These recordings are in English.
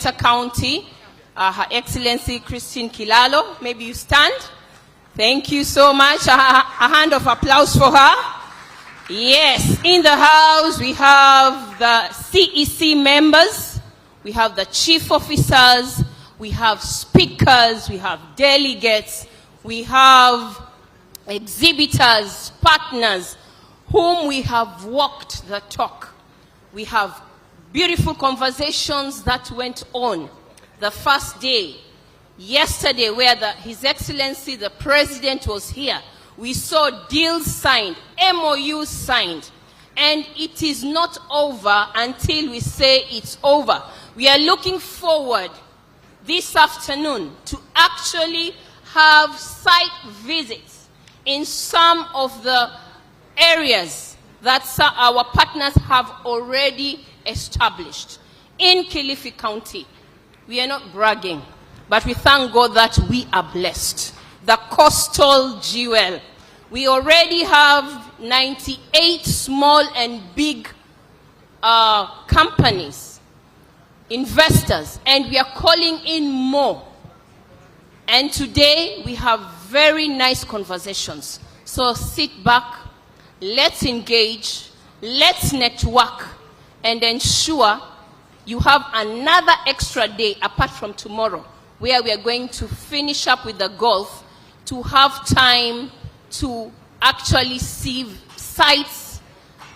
County, Her Excellency Christine Kilalo. Maybe you stand. Thank you so much. A hand of applause for her. Yes, in the house we have the CEC members, we have the chief officers, we have speakers, we have delegates, we have exhibitors, partners, whom we have walked the talk. We have beautiful conversations that went on the first day, yesterday, where His Excellency the President was here. We saw deals signed, MOUs signed, and it is not over until we say it's over. We are looking forward this afternoon to actually have site visits in some of the areas that our partners have already established. In Kilifi County, we are not bragging, but we thank God that we are blessed. The coastal jewel. We already have 98 small and big companies, investors, and we are calling in more. And today we have very nice conversations. So sit back, let's engage, let's network, and ensure you have another extra day apart from tomorrow, where we are going to finish up with the golf, to have time to actually see sights,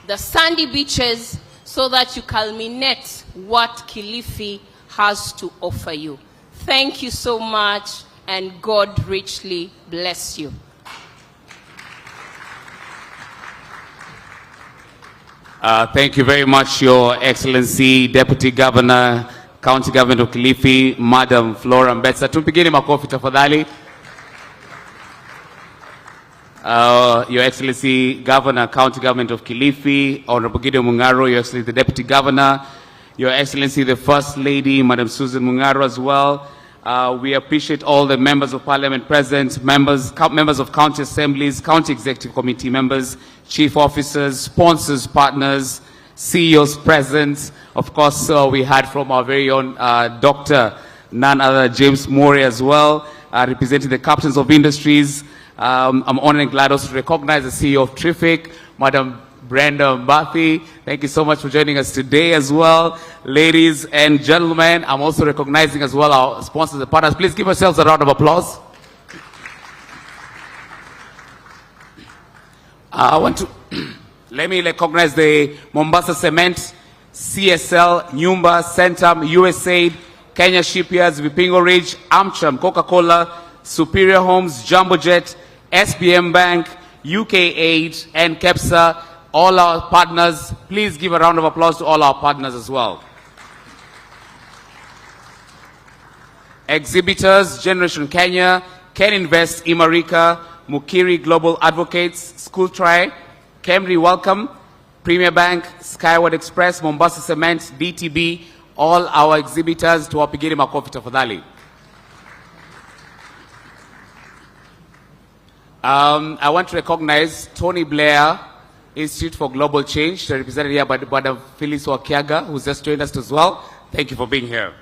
the sandy beaches, so that you culminate what Kilifi has to offer you. Thank you so much, and God richly bless you. Thank you very much, Your Excellency, Deputy Governor, County Government of Kilifi, Madam Flora Mbetsa. Tumpigeni makofi tafadhali. Your Excellency, Governor, County Government of Kilifi, Honorable Gideon Mungaro, Your Excellency, the Deputy Governor, Your Excellency, the First Lady, Madam Susan Mungaro as well. We appreciate all the members of Parliament present, members of county assemblies, county executive committee members, chief officers, sponsors, partners, CEOs present. Of course, we had from our very own Dr. none other James Morey as well, representing the captains of industries. I'm honored and glad also to recognize the CEO of Triffic, Madam Brenda Mbathi. Thank you so much for joining us today as well. Ladies and gentlemen, I'm also recognizing as well our sponsors and partners. Please give yourselves a round of applause. I want to let me recognize the Mombasa Cement, CSL, Nyumba, Centum, USAID, Kenya Shipyards, Vipingo Ridge, Amcham, Coca-Cola, Superior Homes, Jumbo Jet, SBM Bank, UK Aid, and KEPSA, all our partners. Please give a round of applause to all our partners as well. Exhibitors, Generation Kenya, Ken Invest, Imarika, Mukiri Global Advocates, School Try, Camry Welcome, Premier Bank, Skyward Express, Mombasa Cement, DTB, all our exhibitors. Tuwapigeni makofi tafadhali. I want to recognize Tony Blair, Institute for Global Change, represented here by Madam Phyllis Wakiaga, who's just joined us as well. Thank you for being here.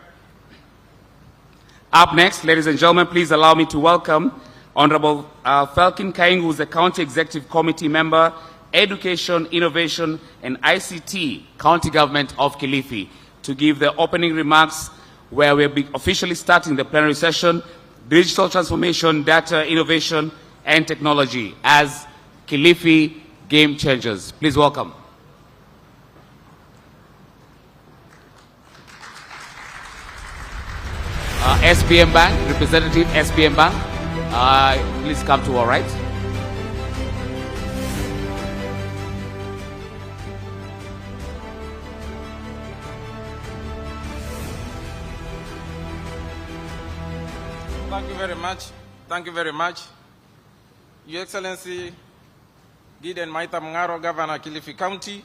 Up next, ladies and gentlemen, please allow me to welcome Honorable Falcon Kaing, who's the County Executive Committee member, Education, Innovation, and ICT, County Government of Kilifi, to give the opening remarks, where we'll be officially starting the plenary session, digital transformation, data, innovation, and technology as Kilifi game changers. Please welcome. SBM Bank, representative SBM Bank, please come to our right. Thank you very much. Thank you very much. Your Excellency, Gideon Maitha Mungaro, Governor, Kilifi County.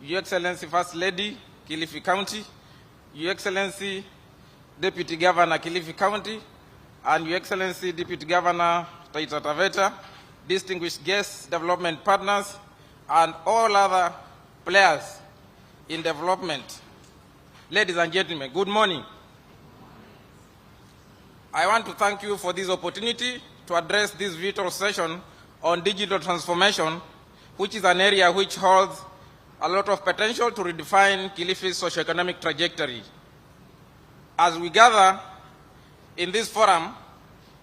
Your Excellency, First Lady, Kilifi County. Your Excellency, Deputy Governor, Kilifi County. And Your Excellency, Deputy Governor, Taita Taveta, distinguished guests, development partners, and all other players in development. Ladies and gentlemen, good morning. I want to thank you for this opportunity to address this vital session on digital transformation, which is an area which holds a lot of potential to redefine Kilifi's socioeconomic trajectory. As we gather in this forum,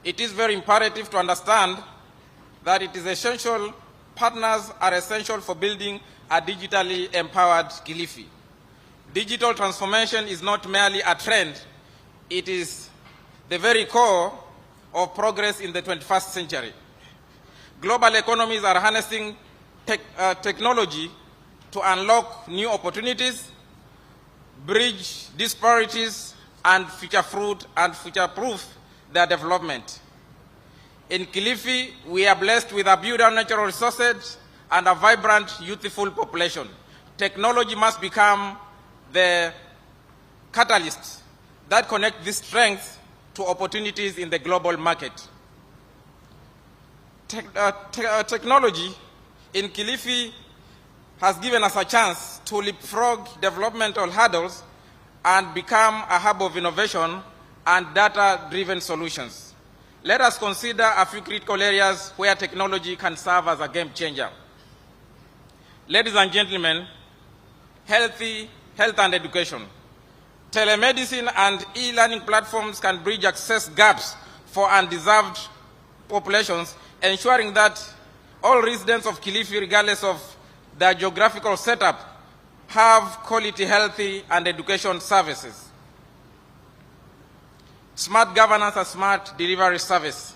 it is very imperative to understand that it is essential, partners are essential for building a digitally empowered Kilifi. Digital transformation is not merely a trend, it is the very core of progress in the 21st century. Global economies are harnessing technology to unlock new opportunities, bridge disparities, and future-proof their development. In Kilifi, we are blessed with abundant natural resources and a vibrant, youthful population. Technology must become the catalyst that connects these strengths to opportunities in the global market. Technology in Kilifi has given us a chance to leapfrog developmental hurdles and become a hub of innovation and data-driven solutions. Let us consider a few critical areas where technology can serve as a game changer. Ladies and gentlemen, health and education. Telemedicine and e-learning platforms can bridge access gaps for undeserved populations, ensuring that all residents of Kilifi, regardless of their geographical setup, have quality health and education services. Smart governance and smart delivery service.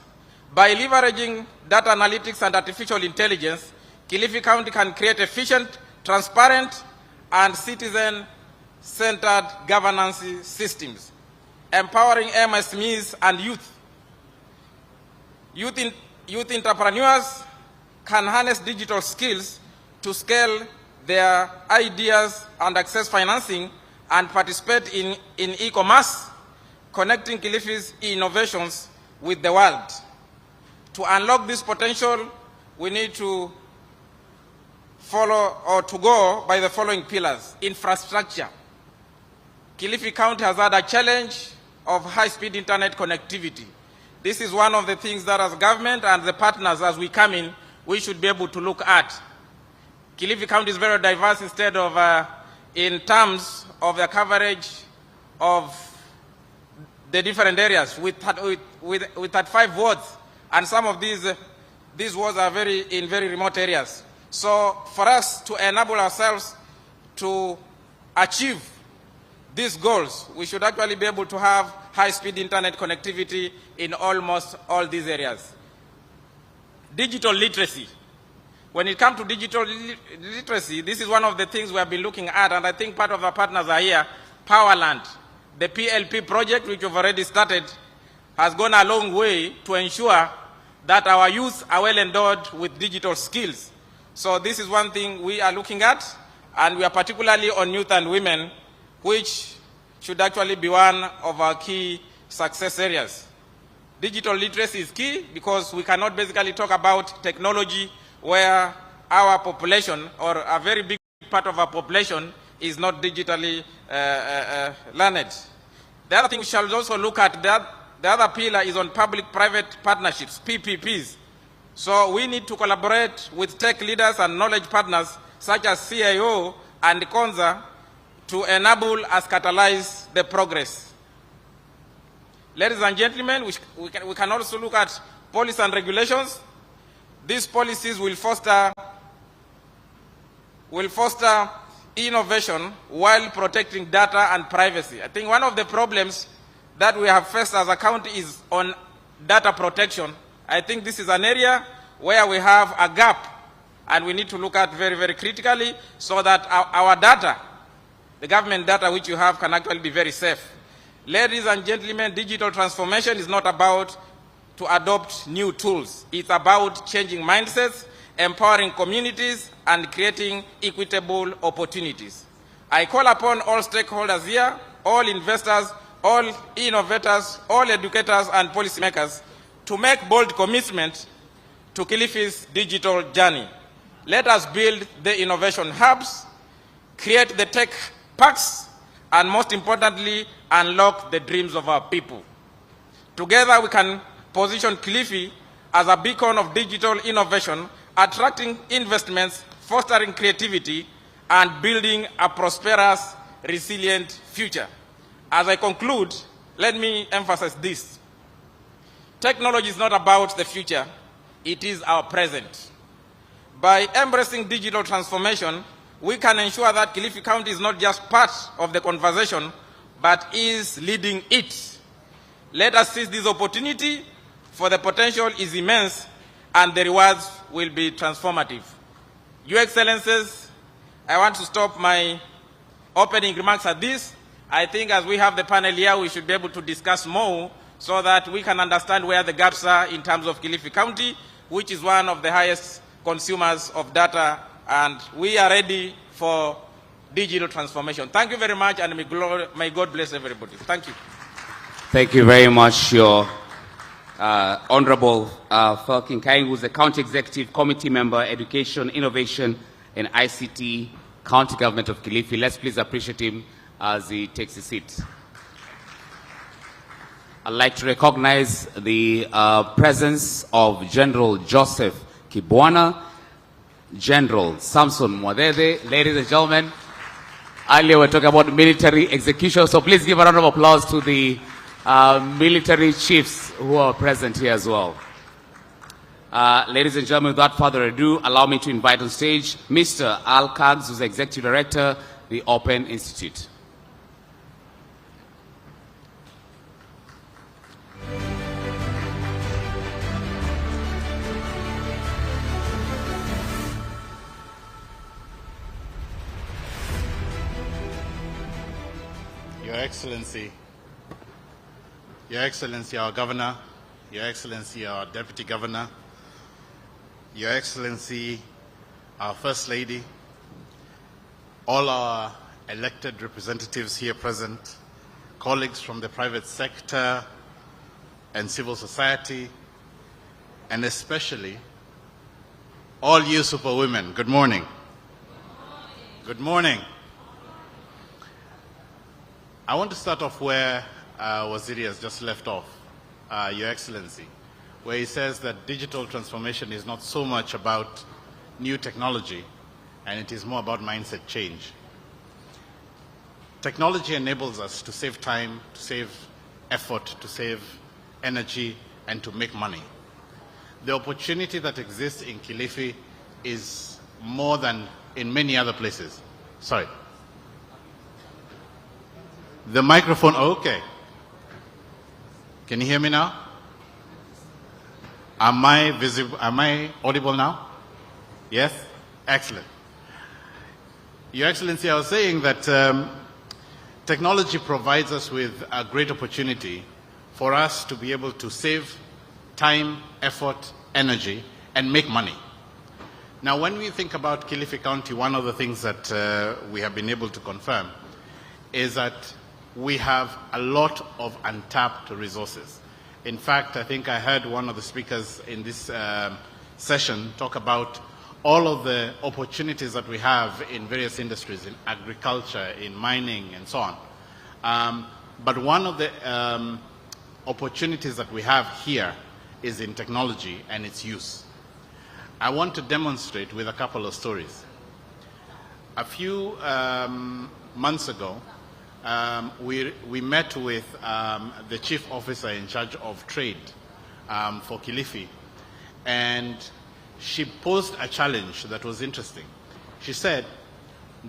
By leveraging data analytics and artificial intelligence, Kilifi County can create efficient, transparent, and citizen-centered governance systems, empowering MSMEs and youth. Youth entrepreneurs can harness digital skills to scale their ideas and access financing and participate in e-commerce, connecting Kilifi's innovations with the world. To unlock this potential, we need to go by the following pillars. Infrastructure. Kilifi County has had a challenge of high-speed internet connectivity. This is one of the things that as government and the partners as we come in, we should be able to look at. Kilifi County is very diverse in terms of the coverage of the different areas with 35 wards, and some of these wards are in very remote areas. So for us to enable ourselves to achieve these goals, we should actually be able to have high-speed internet connectivity in almost all these areas. Digital literacy. When it comes to digital literacy, this is one of the things we have been looking at, and I think part of our partners are here. Powerland, the PLP project, which we've already started, has gone a long way to ensure that our youth are well endowed with digital skills. So this is one thing we are looking at, and we are particularly on youth and women, which should actually be one of our key success areas. Digital literacy is key because we cannot basically talk about technology where our population, or a very big part of our population, is not digitally learned. The other thing we shall also look at, the other pillar is on public-private partnerships, PPPs. So we need to collaborate with tech leaders and knowledge partners such as CIO and CONSA to enable us catalyze the progress. Ladies and gentlemen, we can also look at policy and regulations. These policies will foster innovation while protecting data and privacy. I think one of the problems that we have faced as a county is on data protection. I think this is an area where we have a gap, and we need to look at very, very critically so that our data, the government data which you have, can actually be very safe. Ladies and gentlemen, digital transformation is not about to adopt new tools. It's about changing mindsets, empowering communities, and creating equitable opportunities. I call upon all stakeholders here, all investors, all innovators, all educators and policymakers to make bold commitment to Kilifi's digital journey. Let us build the innovation hubs, create the tech parks, and most importantly, unlock the dreams of our people. Together we can position Kilifi as a beacon of digital innovation, attracting investments, fostering creativity, and building a prosperous, resilient future. As I conclude, let me emphasize this. Technology is not about the future, it is our present. By embracing digital transformation, we can ensure that Kilifi County is not just part of the conversation, but is leading it. Let us seize this opportunity, for the potential is immense and the rewards will be transformative. Your Excellencies, I want to stop my opening remarks at this. I think as we have the panel here, we should be able to discuss more so that we can understand where the gaps are in terms of Kilifi County, which is one of the highest consumers of data, and we are ready for digital transformation. Thank you very much, and may God bless everybody. Thank you. Thank you very much, your Honorable Falkin Kaing, who's the County Executive Committee Member, Education, Innovation, and ICT, County Government of Kilifi. Let's please appreciate him as he takes his seat. I'd like to recognize the presence of General Joseph Kibwana, General Samson Mwadede. Ladies and gentlemen, earlier we were talking about military execution, so please give a round of applause to the military chiefs who are present here as well. Ladies and gentlemen, without further ado, allow me to invite on stage Mr. Al Kags, who's the Executive Director, the Open Institute. Your Excellency, our Governor, Your Excellency, our Deputy Governor, Your Excellency, our First Lady, all our elected representatives here present, colleagues from the private sector and civil society, and especially all you superwomen, good morning. Good morning. I want to start off where Waziri has just left off, Your Excellency, where he says that digital transformation is not so much about new technology, and it is more about mindset change. Technology enables us to save time, to save effort, to save energy, and to make money. The opportunity that exists in Kilifi is more than in many other places. Sorry. The microphone, okay. Can you hear me now? Am I visible? Am I audible now? Yes? Excellent. Your Excellency, I was saying that technology provides us with a great opportunity for us to be able to save time, effort, energy, and make money. Now, when we think about Kilifi County, one of the things that we have been able to confirm is that we have a lot of untapped resources. In fact, I think I heard one of the speakers in this session talk about all of the opportunities that we have in various industries, in agriculture, in mining, and so on. But one of the opportunities that we have here is in technology and its use. I want to demonstrate with a couple of stories. A few months ago, we met with the chief officer in charge of trade for Kilifi, and she posed a challenge that was interesting. She said,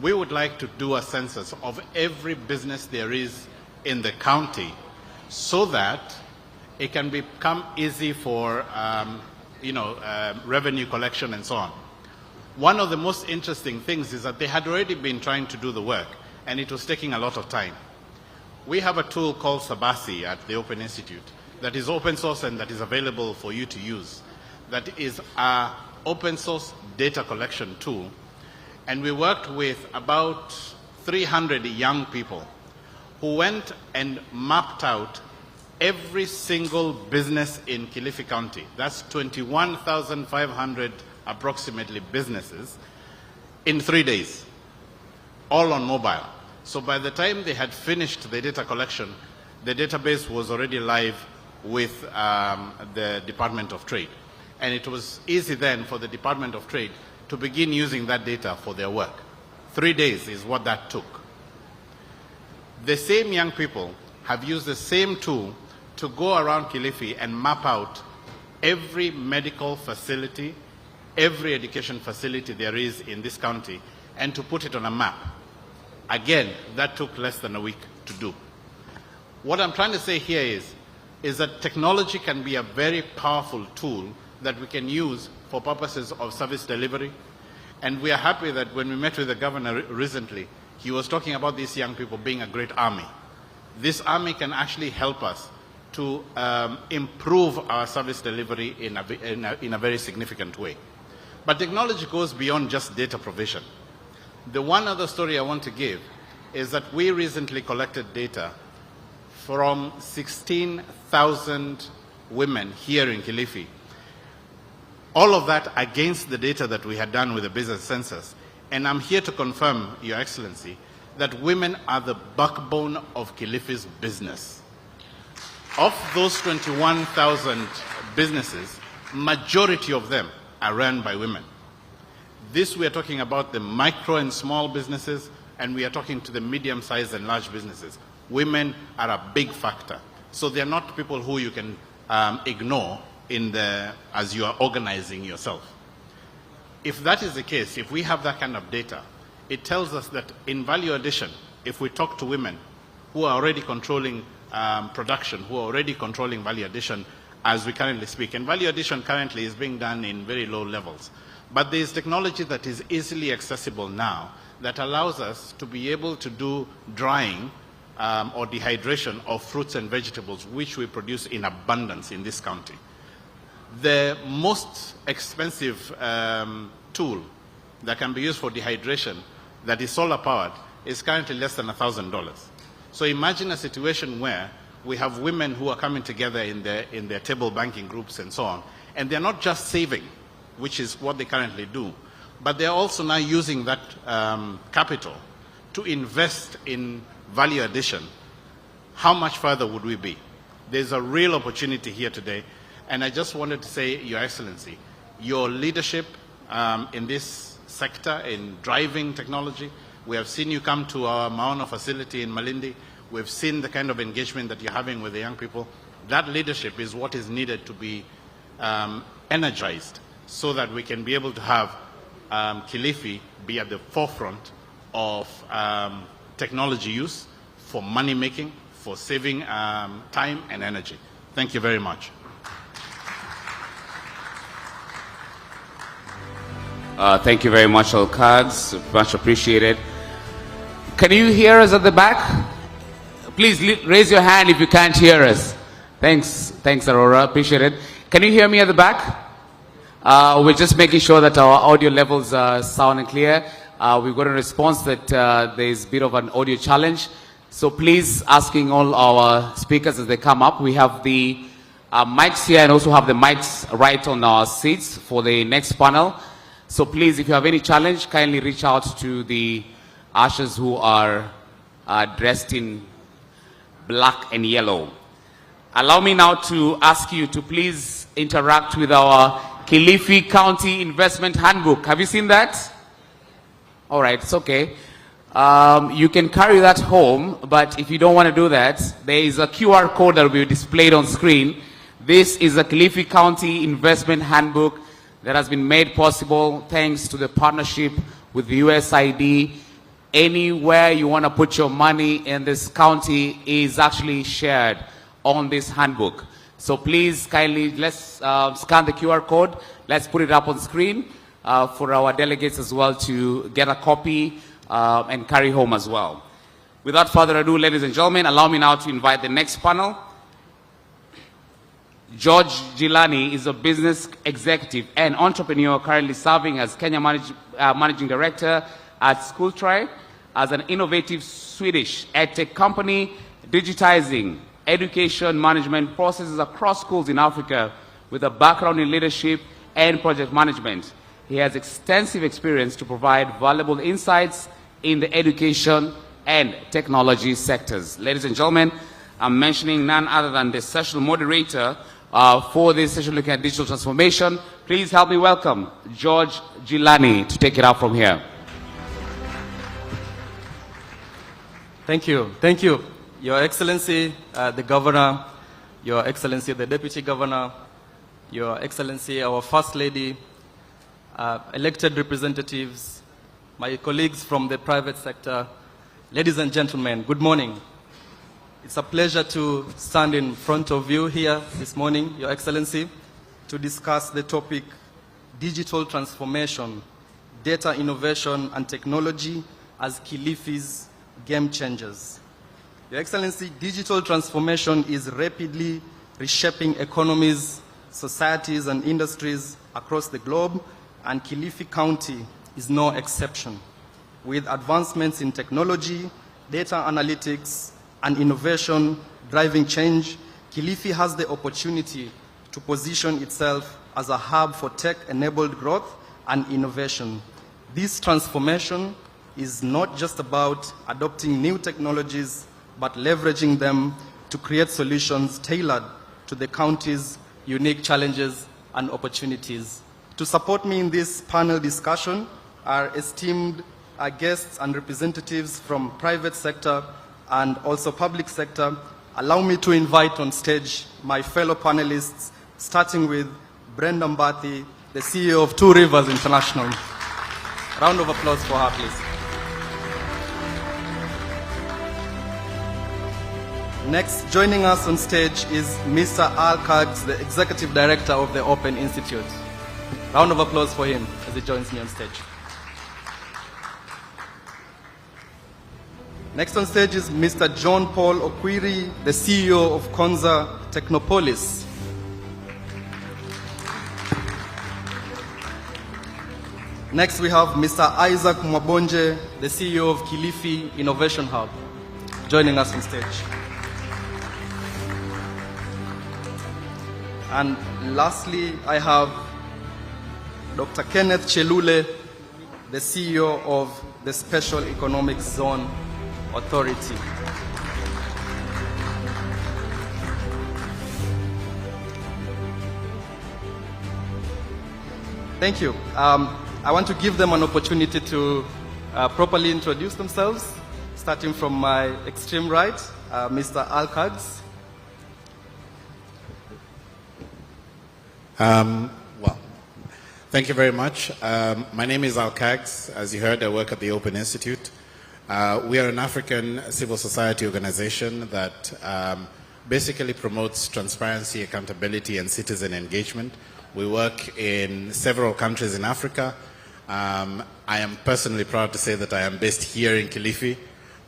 we would like to do a census of every business there is in the county so that it can become easy for revenue collection and so on. One of the most interesting things is that they had already been trying to do the work, and it was taking a lot of time. We have a tool called Sabasi at the Open Institute that is open source and that is available for you to use. That is an open source data collection tool. And we worked with about 300 young people who went and mapped out every single business in Kilifi County. That's 21,500 approximately businesses in 3 days, all on mobile. So by the time they had finished the data collection, the database was already live with the Department of Trade. And it was easy then for the Department of Trade to begin using that data for their work. 3 days is what that took. The same young people have used the same tool to go around Kilifi and map out every medical facility, every education facility there is in this county, and to put it on a map. Again, that took less than a week to do. What I'm trying to say here is that technology can be a very powerful tool that we can use for purposes of service delivery. And we are happy that when we met with the governor recently, he was talking about these young people being a great army. This army can actually help us to improve our service delivery in a very significant way. But technology goes beyond just data provision. The one other story I want to give is that we recently collected data from 16,000 women here in Kilifi. All of that against the data that we had done with the business census. And I'm here to confirm, Your Excellency, that women are the backbone of Kilifi's business. Of those 21,000 businesses, majority of them are run by women. This we are talking about the micro and small businesses, and we are talking to the medium-sized and large businesses. Women are a big factor. So they're not people who you can ignore as you are organizing yourself. If that is the case, if we have that kind of data, it tells us that in value addition, if we talk to women who are already controlling production, who are already controlling value addition as we currently speak, and value addition currently is being done in very low levels. But there is technology that is easily accessible now that allows us to be able to do drying or dehydration of fruits and vegetables, which we produce in abundance in this county. The most expensive tool that can be used for dehydration that is solar powered is currently less than $1,000. So imagine a situation where we have women who are coming together in their table banking groups and so on, and they're not just saving, which is what they currently do, but they're also now using that capital to invest in value addition. How much further would we be? There's a real opportunity here today, and I just wanted to say, Your Excellency, your leadership in this sector, in driving technology. We have seen you come to our Maono facility in Malindi. We've seen the kind of engagement that you're having with the young people. That leadership is what is needed to be energized so that we can be able to have Kilifi be at the forefront of technology use for money making, for saving time and energy. Thank you very much. Thank you very much, all cards. Much appreciated. Can you hear us at the back? Please raise your hand if you can't hear us. Thanks, Aurora. Appreciate it. Can you hear me at the back? We're just making sure that our audio levels are sound and clear. We've got a response that there's a bit of an audio challenge. So please, asking all our speakers as they come up, we have the mics here and also have the mics right on our seats for the next panel. So please, if you have any challenge, kindly reach out to the ushers who are dressed in black and yellow. Allow me now to ask you to please interact with our Kilifi County Investment Handbook. Have you seen that? All right, it's okay. You can carry that home, but if you don't want to do that, there is a QR code that will be displayed on screen. This is a Kilifi County Investment Handbook that has been made possible thanks to the partnership with the USAID. Anywhere you want to put your money in this county is actually shared on this handbook. So please kindly, let's scan the QR code. Let's put it up on screen for our delegates as well to get a copy and carry home as well. Without further ado, ladies and gentlemen, allow me now to invite the next panel. George Gilani is a business executive and entrepreneur currently serving as Kenya Managing Director at Schooltry, as an innovative Swedish edtech company digitizing education management processes across schools in Africa with a background in leadership and project management. He has extensive experience to provide valuable insights in the education and technology sectors. Ladies and gentlemen, I'm mentioning none other than the sessional moderator for this session looking at digital transformation. Please help me welcome George Gilani to take it out from here. Thank you. Thank you. Your Excellency, the Governor, Your Excellency, the Deputy Governor, Your Excellency, our First Lady, elected representatives, my colleagues from the private sector, ladies and gentlemen, good morning. It's a pleasure to stand in front of you here this morning, Your Excellency, to discuss the topic digital transformation, data innovation and technology as Kilifi's game changers. Your Excellency, digital transformation is rapidly reshaping economies, societies and industries across the globe, and Kilifi County is no exception. With advancements in technology, data analytics, and innovation driving change, Kilifi has the opportunity to position itself as a hub for tech-enabled growth and innovation. This transformation is not just about adopting new technologies, but leveraging them to create solutions tailored to the county's unique challenges and opportunities. To support me in this panel discussion are esteemed guests and representatives from private sector and also public sector. Allow me to invite on stage my fellow panelists, starting with Brenda Mbathi, the CEO of Two Rivers International. Round of applause for her, please. Next, joining us on stage is Mr. Al Kaggs, the Executive Director of the Open Institute. Round of applause for him as he joins me on stage. Next on stage is Mr. John Paul Okwiri, the CEO of Konza Technopolis. Next we have Mr. Isaac Mwabonje, the CEO of Kilifi Innovation Hub, joining us on stage. And lastly, I have Dr. Kenneth Chelule, the CEO of the Special Economic Zone Authority. Thank you. I want to give them an opportunity to properly introduce themselves, starting from my extreme right, Mr. Al Kaggs. Well, thank you very much. My name is Al Kaggs. As you heard, I work at the Open Institute. We are an African civil society organization that basically promotes transparency, accountability, and citizen engagement. We work in several countries in Africa. I am personally proud to say that I am based here in Kilifi,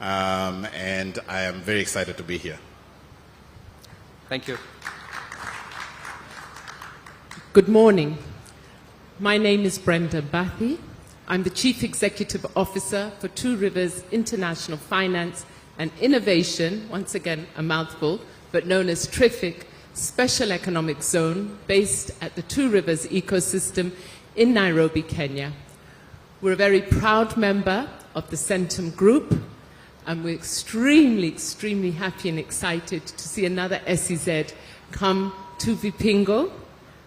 and I am very excited to be here. Thank you. Good morning. My name is Brenda Mbathi. I'm the Chief Executive Officer for Two Rivers International Finance and Innovation, once again a mouthful, but known as TRIFIC, Special Economic Zone, based at the Two Rivers ecosystem in Nairobi, Kenya. We're a very proud member of the Centum Group, and we're extremely, extremely happy and excited to see another SEZ come to Vipingo,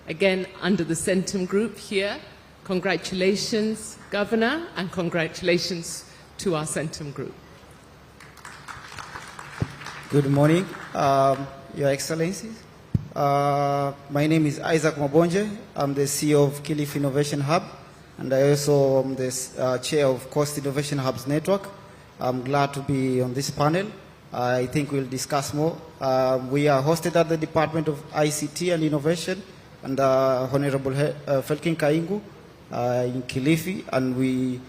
again under the Centum Group here. Congratulations, Governor, and congratulations to our Centum Group. Good morning, Your Excellencies. My name is Isaac Mwabonje. I'm the CEO of Kilifi Innovation Hub, and I also am the chair of Coast Innovation Hubs Network. I'm glad to be on this panel. I think we'll discuss more. We are hosted at the Department of ICT and Innovation, and Honorable Felkin Kaingu in Kilifi, and we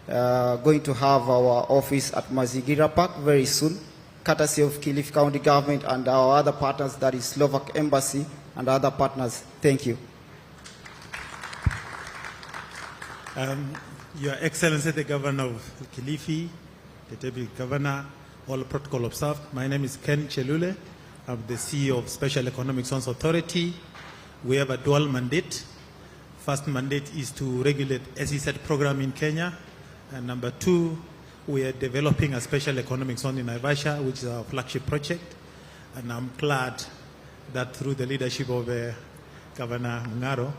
are going to have our office at Mazigira Park very soon, courtesy of Kilifi County Government and our other partners, that is Slovak Embassy and other partners. Thank you. Your Excellency, the Governor of Kilifi, the Deputy Governor, all protocol observed. My name is Ken Chelule. I'm the CEO of Special Economic Zones Authority. We have a dual mandate. First mandate is to regulate SEZ program in Kenya. And number two, we are developing a special economic zone in Naivasha, which is our flagship project. And I'm glad that through the leadership of Governor Mungaro,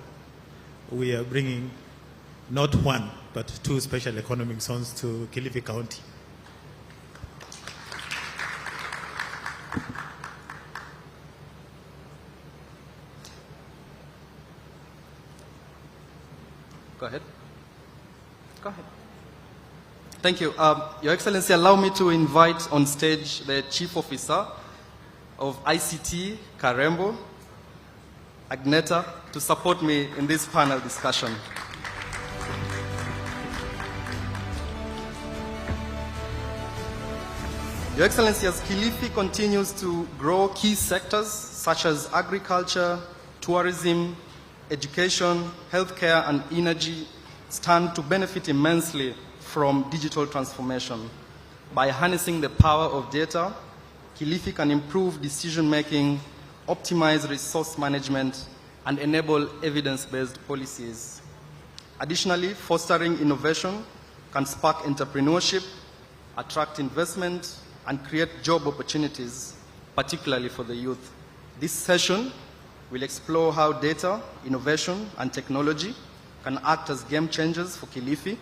we are bringing not one, but 2 special economic zones to Kilifi County. Go ahead. Go ahead. Thank you. Your Excellency, allow me to invite on stage the Chief Officer of ICT, Karembo, Agneta, to support me in this panel discussion. Your Excellency, as Kilifi continues to grow, key sectors such as agriculture, tourism, education, healthcare, and energy stand to benefit immensely from digital transformation. By harnessing the power of data, Kilifi can improve decision-making, optimize resource management, and enable evidence-based policies. Additionally, fostering innovation can spark entrepreneurship, attract investment, and create job opportunities, particularly for the youth. This session will explore how data, innovation, and technology can act as game changers for Kilifi.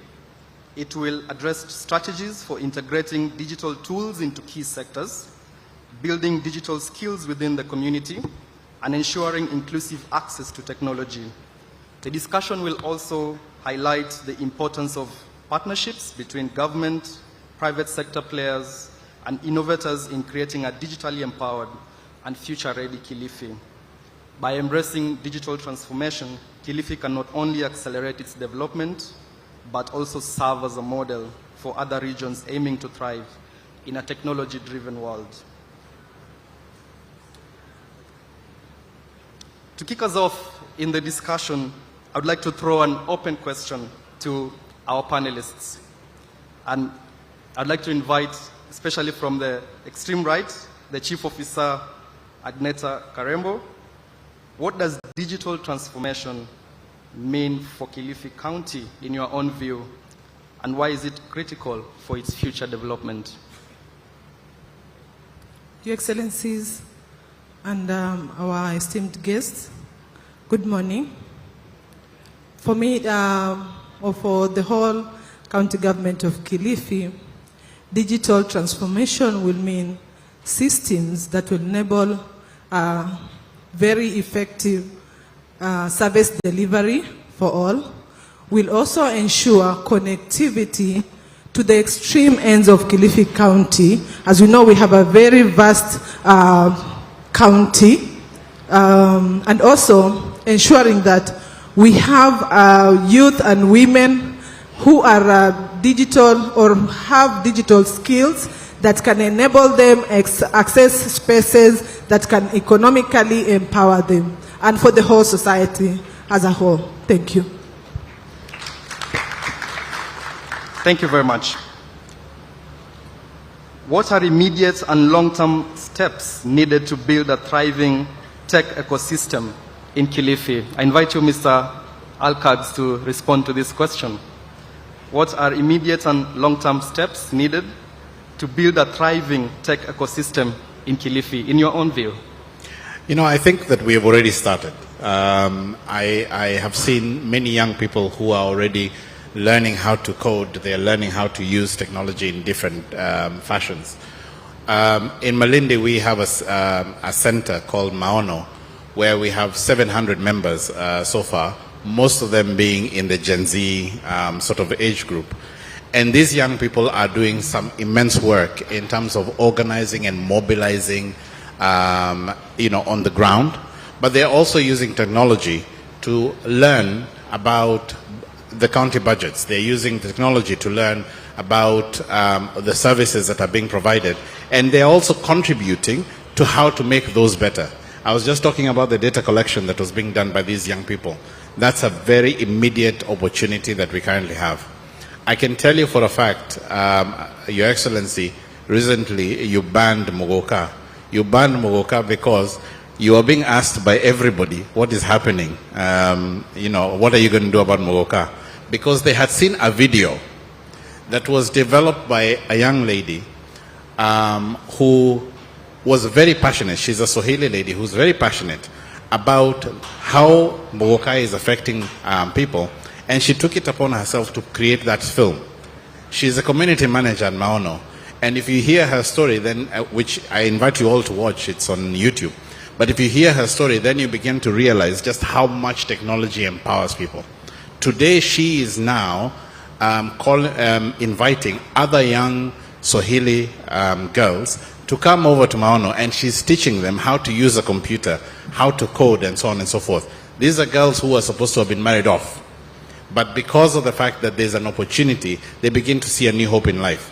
It will address strategies for integrating digital tools into key sectors, building digital skills within the community, and ensuring inclusive access to technology. The discussion will also highlight the importance of partnerships between government, private sector players, and innovators in creating a digitally empowered and future-ready Kilifi. By embracing digital transformation, Kilifi can not only accelerate its development, but also serve as a model for other regions aiming to thrive in a technology-driven world. To kick us off in the discussion, I would like to throw an open question to our panelists. And I'd like to invite, especially from the extreme right, the Chief Officer, Agneta Karembo. What does digital transformation mean for Kilifi County, in your own view, and why is it critical for its future development? Your Excellencies and our esteemed guests, good morning. For me, or for the whole county government of Kilifi, digital transformation will mean systems that will enable very effective service delivery for all, will also ensure connectivity to the extreme ends of Kilifi County. As we know, we have a very vast county, and also ensuring that we have youth and women who are digital or have digital skills that can enable them access spaces that can economically empower them, and for the whole society as a whole. Thank you. Thank you very much. What are immediate and long-term steps needed to build a thriving tech ecosystem in Kilifi? I invite you, Mr. Alkads, to respond to this question. What are immediate and long-term steps needed to build a thriving tech ecosystem in Kilifi, in your own view? You know, I think that we have already started. I have seen many young people who are already learning how to code. They are learning how to use technology in different fashions. In Malindi, we have a center called Maono, where we have 700 members so far, most of them being in the Gen Z sort of age group. And these young people are doing some immense work in terms of organizing and mobilizing, on the ground. But they're also using technology to learn about the county budgets. They're using technology to learn about the services that are being provided. And they're also contributing to how to make those better. I was just talking about the data collection that was being done by these young people. That's a very immediate opportunity that we currently have. I can tell you for a fact, Your Excellency, recently you banned Mogoka. You banned Mogoka because you are being asked by everybody what is happening. What are you going to do about Mogoka? Because they had seen a video that was developed by a young lady who was very passionate. She's a Swahili lady who's very passionate about how Bogokai is affecting people, and she took it upon herself to create that film. She's a community manager at Maono, and if you hear her story, then which I invite you all to watch, it's on YouTube. But if you hear her story, then you begin to realize just how much technology empowers people. Today, she is now inviting other young Swahili girls to come over to Maono, and she's teaching them how to use a computer, how to code, and so on and so forth. These are girls who are supposed to have been married off. But because of the fact that there's an opportunity, they begin to see a new hope in life.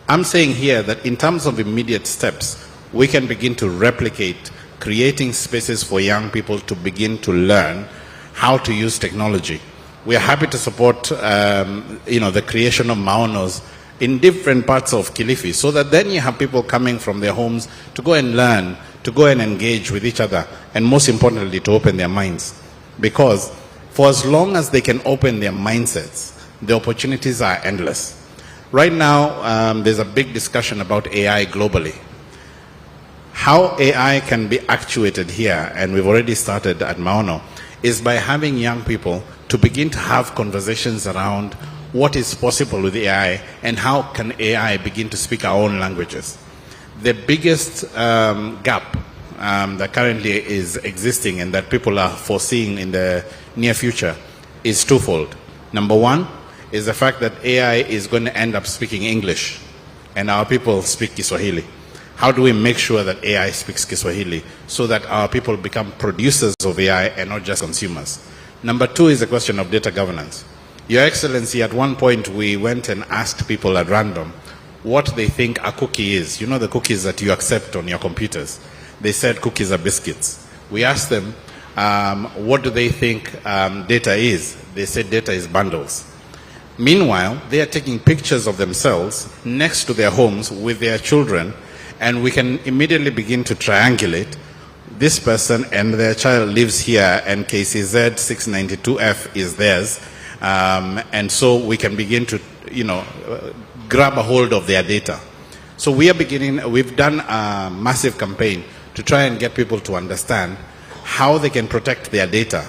I'm saying here that in terms of immediate steps, we can begin to replicate creating spaces for young people to begin to learn how to use technology. We are happy to support the creation of Maonos in different parts of Kilifi, so that then you have people coming from their homes to go and learn, to go and engage with each other, and most importantly, to open their minds. Because for as long as they can open their mindsets, the opportunities are endless. Right now, there's a big discussion about AI globally. How AI can be actuated here, and we've already started at Maono, is by having young people to begin to have conversations around what is possible with AI and how can AI begin to speak our own languages. The biggest gap that currently is existing and that people are foreseeing in the near future is twofold. Number one is the fact that AI is going to end up speaking English and our people speak Kiswahili. How do we make sure that AI speaks Kiswahili so that our people become producers of AI and not just consumers? Number two is the question of data governance. Your Excellency, at one point we went and asked people at random what they think a cookie is. You know the cookies that you accept on your computers. They said cookies are biscuits. We asked them, what do they think data is? They said data is bundles. Meanwhile, they are taking pictures of themselves next to their homes with their children, and we can immediately begin to triangulate. This person and their child lives here, and KCZ 692F is theirs. And so we can begin to, grab a hold of their data. So we've done a massive campaign to try and get people to understand how they can protect their data,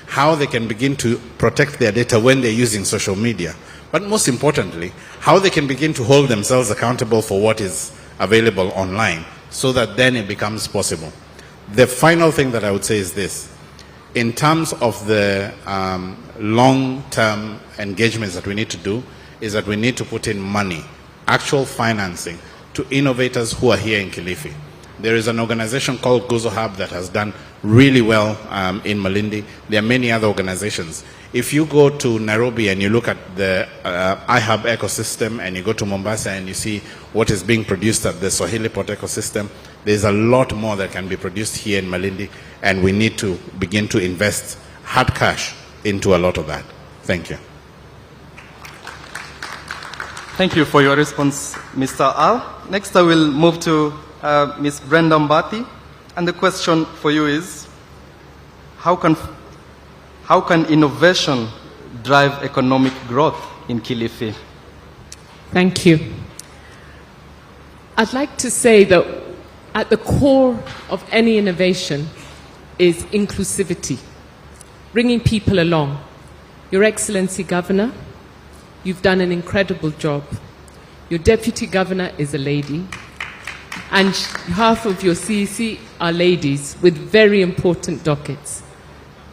how they can begin to protect their data when they're using social media, but most importantly, how they can begin to hold themselves accountable for what is available online, so that then it becomes possible. The final thing that I would say is this. In terms of the long-term engagements that we need to do, is that we need to put in money, actual financing, to innovators who are here in Kilifi. There is an organization called Guzo Hub that has done really well in Malindi. There are many other organizations. If you go to Nairobi and you look at the iHub ecosystem, and you go to Mombasa and you see what is being produced at the Swahili Port ecosystem, there's a lot more that can be produced here in Malindi, and we need to begin to invest hard cash into a lot of that. Thank you. Thank you for your response, Mr. Al. Next, I will move to Ms. Brenda Mbati, and the question for you is, how can innovation drive economic growth in Kilifi? Thank you. I'd like to say that at the core of any innovation is inclusivity, bringing people along. Your Excellency Governor, you've done an incredible job. Your Deputy Governor is a lady, and half of your CEC are ladies with very important dockets.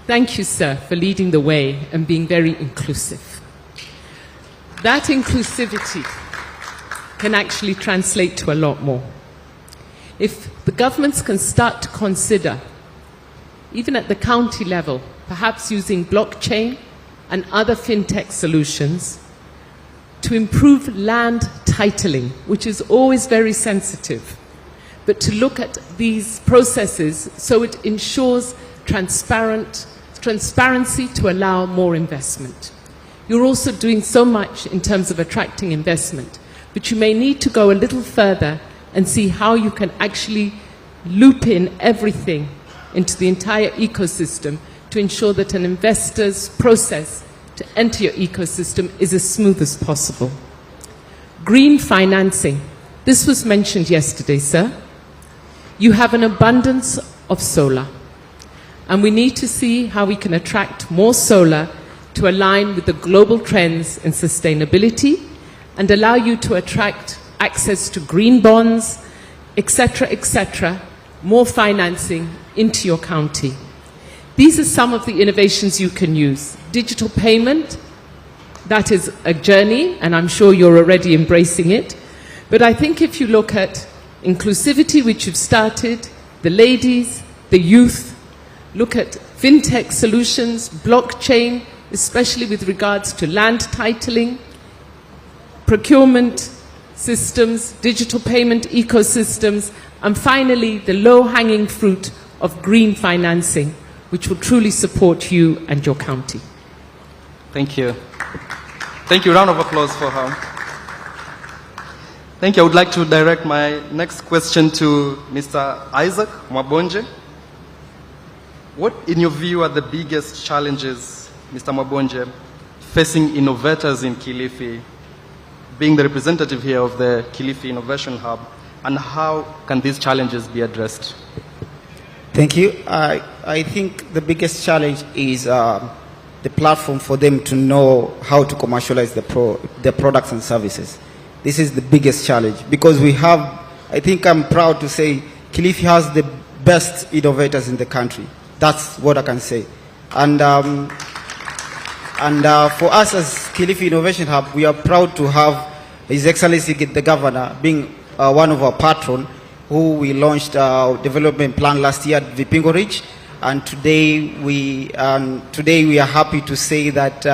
Thank you, sir, for leading the way and being very inclusive. That inclusivity can actually translate to a lot more. If the governments can start to consider, even at the county level, perhaps using blockchain and other fintech solutions to improve land titling, which is always very sensitive, but to look at these processes so it ensures transparency to allow more investment. You're also doing so much in terms of attracting investment, but you may need to go a little further and see how you can actually loop in everything into the entire ecosystem to ensure that an investor's process to enter your ecosystem is as smooth as possible. Green financing. This was mentioned yesterday, sir. You have an abundance of solar, and we need to see how we can attract more solar to align with the global trends in sustainability and allow you to attract access to green bonds, etc., more financing into your county. These are some of the innovations you can use. Digital payment, that is a journey, and I'm sure you're already embracing it. But I think if you look at inclusivity, which you've started, the ladies, the youth, look at fintech solutions, blockchain, especially with regards to land titling, procurement systems, digital payment ecosystems, and finally the low-hanging fruit of green financing, which will truly support you and your county. Thank you. Thank you. Round of applause for her. Thank you. I would like to direct my next question to Mr. Isaac Mwabonje. What, in your view, are the biggest challenges, Mr. Mwabonje, facing innovators in Kilifi, being the representative here of the Kilifi Innovation Hub, and how can these challenges be addressed? Thank you. I think the biggest challenge is the platform for them to know how to commercialize their products and services. This is the biggest challenge because we have, I think I'm proud to say, Kilifi has the best innovators in the country. That's what I can say. And for us as Kilifi Innovation Hub, we are proud to have His Excellency the Governor being one of our patrons, who we launched our development plan last year at Vipingo Ridge. And today we are happy to say that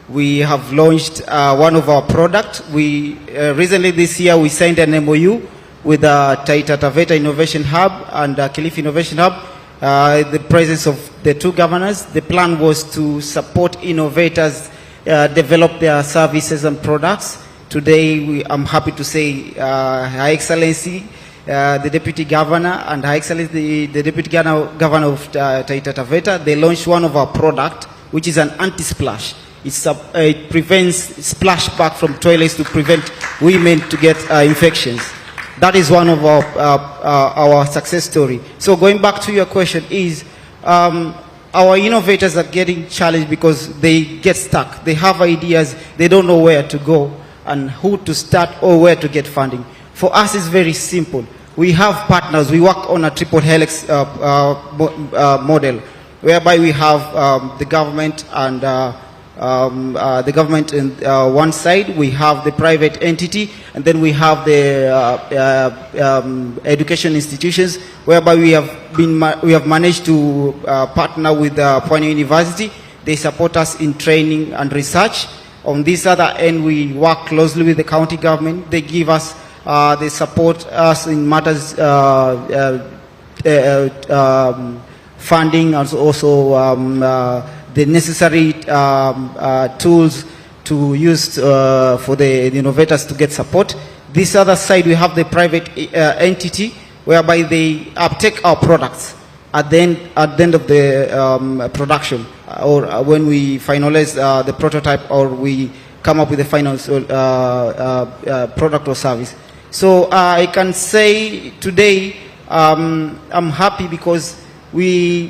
we have launched one of our products. We recently this year we signed an MOU with Taita Taveta Innovation Hub and Kilifi Innovation Hub. The presence of the two governors. The plan was to support innovators develop their services and products. Today I'm happy to say Her Excellency the Deputy Governor and Her Excellency the Deputy Governor of Taita Taveta, they launched one of our products, which is an anti-splash. It prevents splashback from toilets to prevent women to get infections. That is one of our success story. So going back to your question is, our innovators are getting challenged because they get stuck. They have ideas, they don't know where to go and who to start or where to get funding. For us, it's very simple. We have partners. We work on a triple helix model, whereby we have the government and the government on one side, we have the private entity, and then we have the education institutions, whereby we have managed to partner with Pwani University. They support us in training and research. On this other end, we work closely with the county government. They give us, they support us in matters funding, and also the necessary tools to use for the innovators to get support. This other side, we have the private entity, whereby they uptake our products at the end of the production, or when we finalize the prototype, or we come up with the final product or service. So I can say today I'm happy because we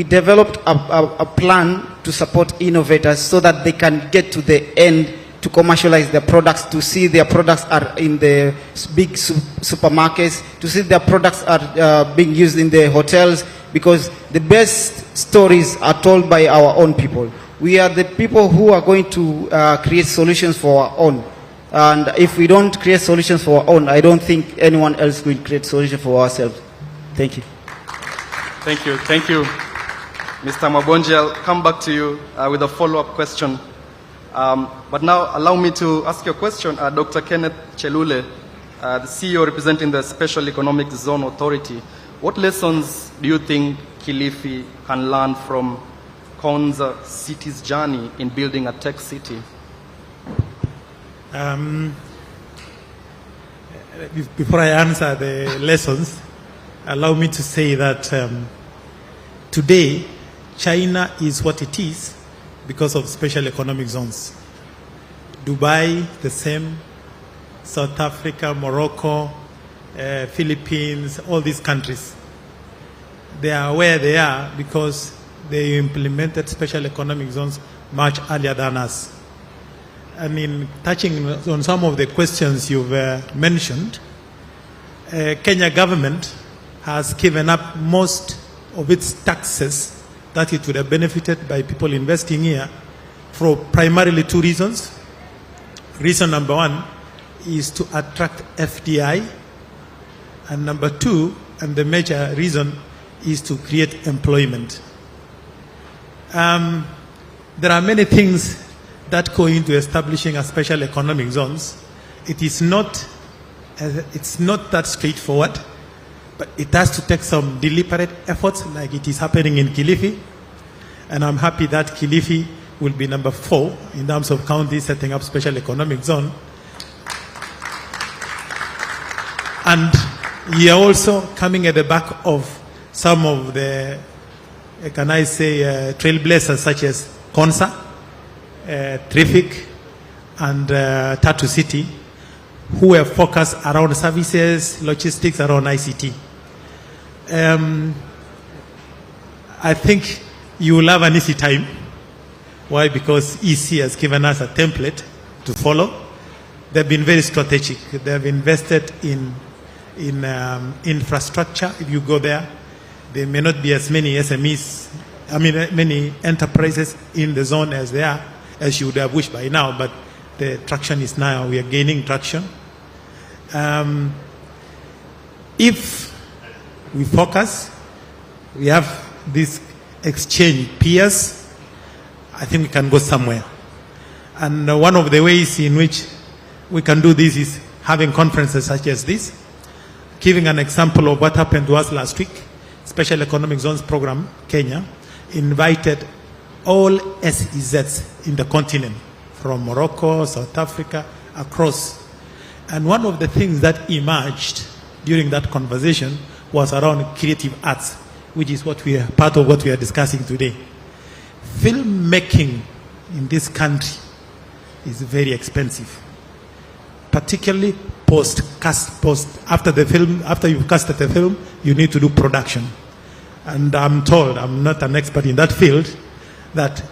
developed a plan to support innovators so that they can get to the end to commercialize their products, to see their products are in the big supermarkets, to see their products are being used in the hotels, because the best stories are told by our own people. We are the people who are going to create solutions for our own. And if we don't create solutions for our own, I don't think anyone else will create solutions for ourselves. Thank you. Thank you. Thank you, Mr. Mwabonje. I'll come back to you with a follow-up question. But now allow me to ask you a question. Dr. Kenneth Chelule, the CEO representing the Special Economic Zone Authority. What lessons do you think Kilifi can learn from Konza City's journey in building a tech city? Before I answer the lessons, allow me to say that today, China is what it is because of special economic zones. Dubai, the same, South Africa, Morocco, Philippines, all these countries. They are where they are because they implemented special economic zones much earlier than us. And in touching on some of the questions you've mentioned, Kenya government has given up most of its taxes that it would have benefited by people investing here for primarily two reasons. Reason number one is to attract FDI, and number two, and the major reason, is to create employment. There are many things that go into establishing a special economic zones. It's not that straightforward, but it has to take some deliberate efforts, like it is happening in Kilifi. And I'm happy that Kilifi will be number 4 in terms of counties setting up special economic zone. And we are also coming at the back of some of the, can I say, trailblazers such as Konsa, Traffic, and Tatu City, who have focused around services, logistics, around ICT. I think you will have an easy time. Why? Because EC has given us a template to follow. They've been very strategic. They've invested in infrastructure. If you go there, there may not be as many SMEs, many enterprises in the zone as there are, as you would have wished by now, but the traction is now, we are gaining traction. If we focus, we have this exchange peers, I think we can go somewhere. And one of the ways in which we can do this is having conferences such as this. Giving an example of what happened to us last week, Special Economic Zones Program, Kenya, invited all SEZs in the continent, from Morocco, South Africa, across. And one of the things that emerged during that conversation was around creative arts, which is what part of what we are discussing today. Filmmaking in this country is very expensive, particularly after you've casted the film, you need to do production. And I'm told, I'm not an expert in that field, that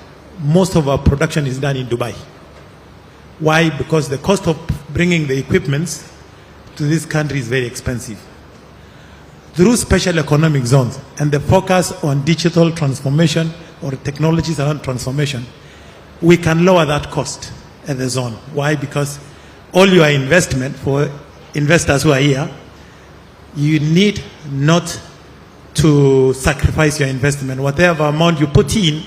most of our production is done in Dubai. Why? Because the cost of bringing the equipments to this country is very expensive. Through special economic zones and the focus on digital transformation or technologies around transformation, we can lower that cost at the zone. Why? Because all your investment, for investors who are here, you need not to sacrifice your investment. Whatever amount you put in,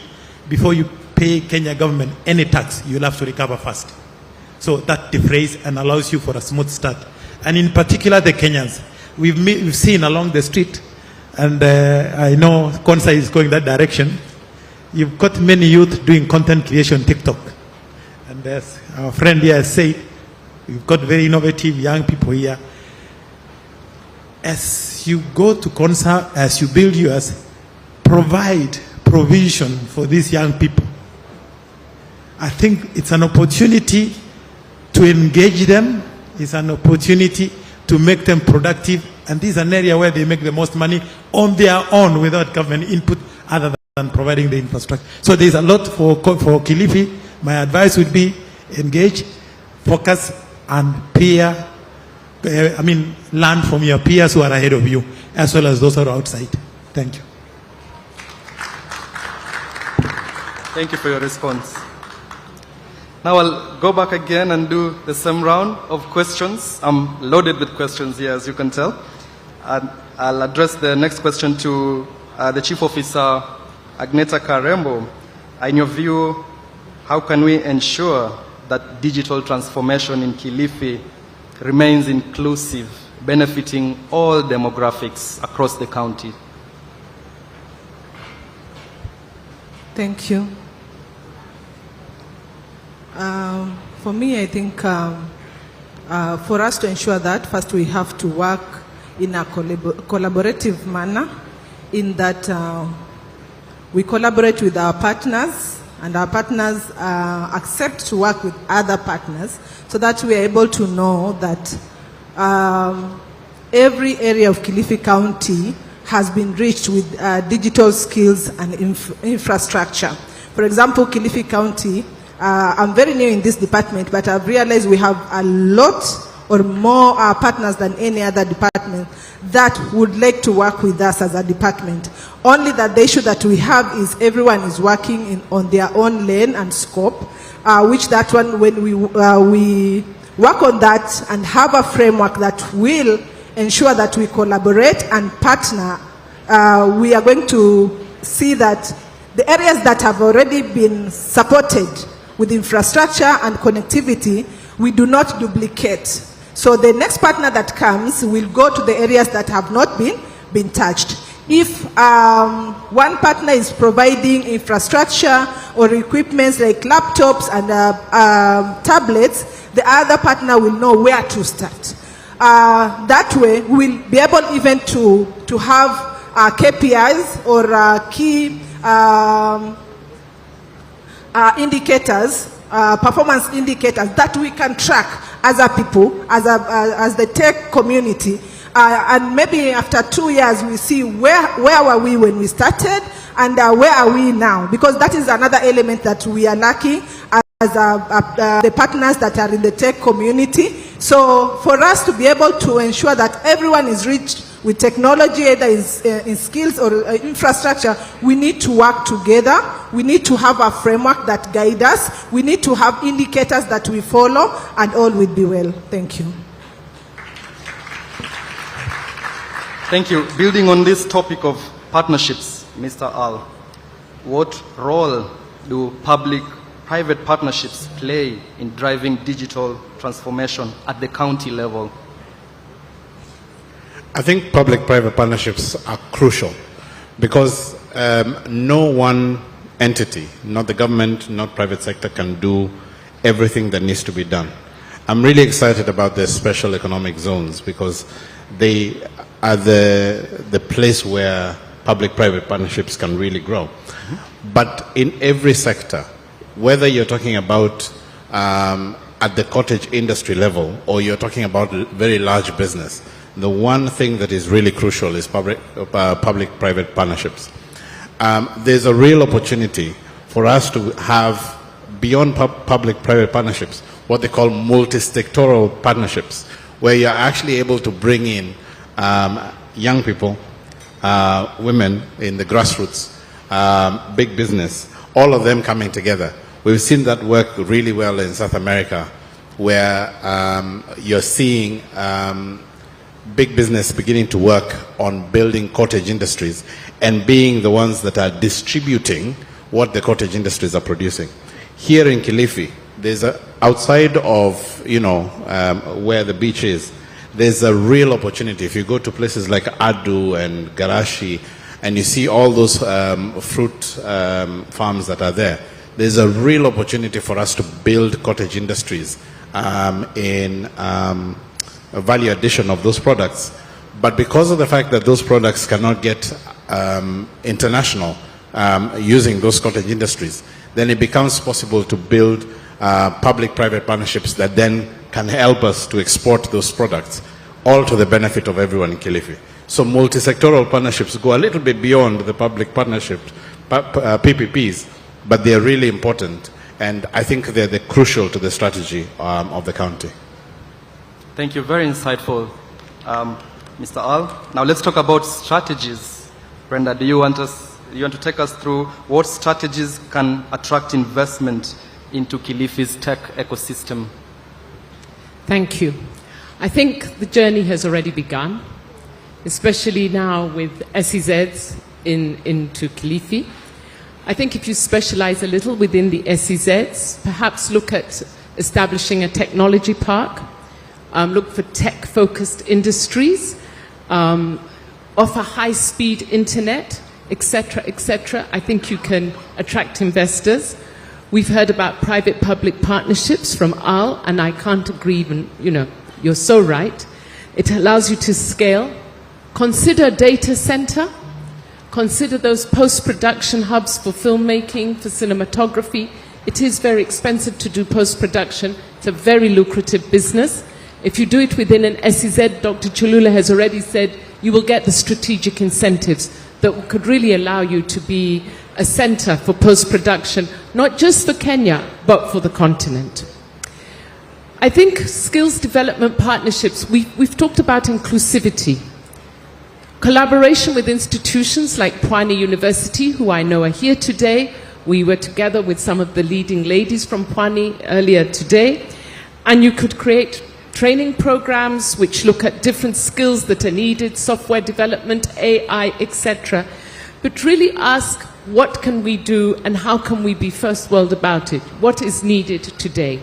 before you pay Kenya government any tax, you'll have to recover first. So that defrays and allows you for a smooth start. And in particular, the Kenyans. We've seen along the street, and I know Konsa is going that direction. You've got many youth doing content creation TikTok. And as our friend here has said, we've got very innovative young people here. As you go to Konsa, as you build yours, provide provision for these young people. I think it's an opportunity to engage them. It's an opportunity to make them productive. And this is an area where they make the most money on their own without government input other than providing the infrastructure. So there's a lot for Kilifi. My advice would be engage, focus, and learn from your peers who are ahead of you, as well as those who are outside. Thank you. Thank you for your response. Now I'll go back again and do the same round of questions. I'm loaded with questions here, as you can tell. And I'll address the next question to the Chief Officer, Agneta Karembo. In your view, how can we ensure that digital transformation in Kilifi remains inclusive, benefiting all demographics across the county? Thank you. For me, I think for us to ensure that, first we have to work in a collaborative manner, in that we collaborate with our partners, and our partners accept to work with other partners, so that we are able to know that every area of Kilifi County has been reached with digital skills and infrastructure. For example, Kilifi County, I'm very new in this department, but I've realized we have a lot or more partners than any other department that would like to work with us as a department. Only that the issue that we have is everyone is working on their own lane and scope, which that one, when we work on that and have a framework that will ensure that we collaborate and partner, we are going to see that the areas that have already been supported with infrastructure and connectivity, we do not duplicate. So the next partner that comes will go to the areas that have not been touched. If one partner is providing infrastructure or equipment like laptops and tablets, the other partner will know where to start. That way, we'll be able even to have KPIs or key indicators, performance indicators that we can track as a people, as the tech community. And maybe after 2 years, we see where were we when we started and where are we now? Because that is another element that we are lacking as the partners that are in the tech community. So for us to be able to ensure that everyone is reached with technology, either in skills or infrastructure, we need to work together. We need to have a framework that guides us. We need to have indicators that we follow, and all will be well. Thank you. Thank you. Building on this topic of partnerships, Mr. Al, what role do public-private partnerships play in driving digital transformation at the county level? I think public-private partnerships are crucial because no one entity, not the government, not private sector, can do everything that needs to be done. I'm really excited about the special economic zones because they are the place where public-private partnerships can really grow. But in every sector, whether you're talking about at the cottage industry level or you're talking about very large business, the one thing that is really crucial is public-private partnerships. There's a real opportunity for us to have, beyond public-private partnerships, what they call multi-sectoral partnerships, where you're actually able to bring in young people, women in the grassroots, big business, all of them coming together. We've seen that work really well in South America, where you're seeing big business beginning to work on building cottage industries and being the ones that are distributing what the cottage industries are producing. Here in Kilifi, there's outside of, where the beach is, there's a real opportunity. If you go to places like Adu and Garashi and you see all those fruit farms that are there, there's a real opportunity for us to build cottage industries in value addition of those products. But because of the fact that those products cannot get international using those cottage industries, then it becomes possible to build public-private partnerships that then can help us to export those products, all to the benefit of everyone in Kilifi. So multi-sectoral partnerships go a little bit beyond the public partnerships, PPPs, but they're really important, and I think they're crucial to the strategy of the county. Thank you. Very insightful, Mr. Al. Now let's talk about strategies. Brenda, do you want to take us through what strategies can attract investment into Kilifi's tech ecosystem? Thank you. I think the journey has already begun, especially now with SEZs into Kilifi. I think if you specialize a little within the SEZs, perhaps look at establishing a technology park, look for tech-focused industries, offer high-speed internet, etc., etc. I think you can attract investors. We've heard about private-public partnerships from Al, and I can't agree even, you're so right. It allows you to scale. Consider a data center. Consider those post-production hubs for filmmaking, for cinematography. It is very expensive to do post-production. It's a very lucrative business. If you do it within an SEZ, Dr. Chelule has already said, you will get the strategic incentives that could really allow you to be a center for post-production, not just for Kenya, but for the continent. I think skills development partnerships, we've talked about inclusivity. Collaboration with institutions like Pwani University, who I know are here today. We were together with some of the leading ladies from Pwani earlier today. And you could create training programs which look at different skills that are needed, software development, AI, etc. But really ask, what can we do and how can we be first world about it? What is needed today?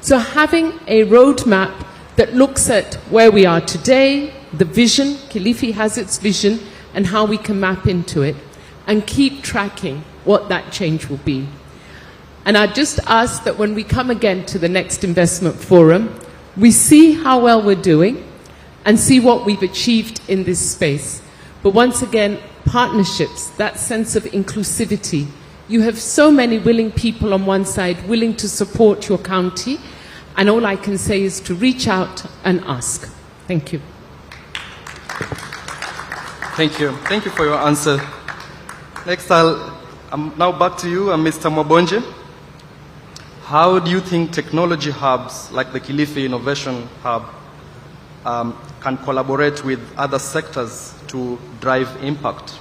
So having a roadmap that looks at where we are today, the vision, Kilifi has its vision, and how we can map into it, and keep tracking what that change will be. And I just ask that when we come again to the next investment forum, we see how well we're doing and see what we've achieved in this space. But once again, partnerships, that sense of inclusivity. You have so many willing people on one side willing to support your county, and all I can say is to reach out and ask. Thank you. Thank you. Thank you for your answer. Next, I'm now back to you, Mr. Mwabonje. How do you think technology hubs like the Kilifi Innovation Hub can collaborate with other sectors to drive impact?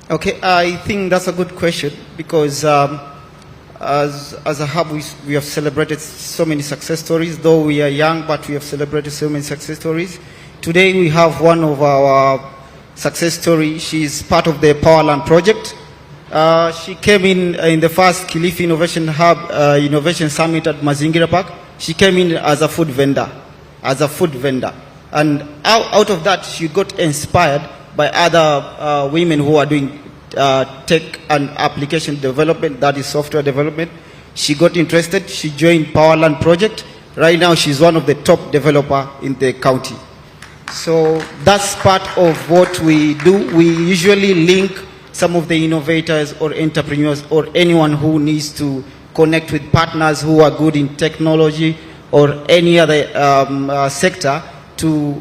Okay, I think that's a good question because as a hub, we have celebrated so many success stories. Though we are young, but we have celebrated so many success stories. Today we have one of our success stories. She's part of the Powerland project. She came in the first Kilifi Innovation Hub Innovation Summit at Mazingira Park. She came in as a food vendor. And out of that, she got inspired by other women who are doing tech and application development, that is software development. She got interested. She joined Powerland project. Right now, she's one of the top developer in the county. So that's part of what we do. We usually link some of the innovators or entrepreneurs or anyone who needs to connect with partners who are good in technology or any other sector to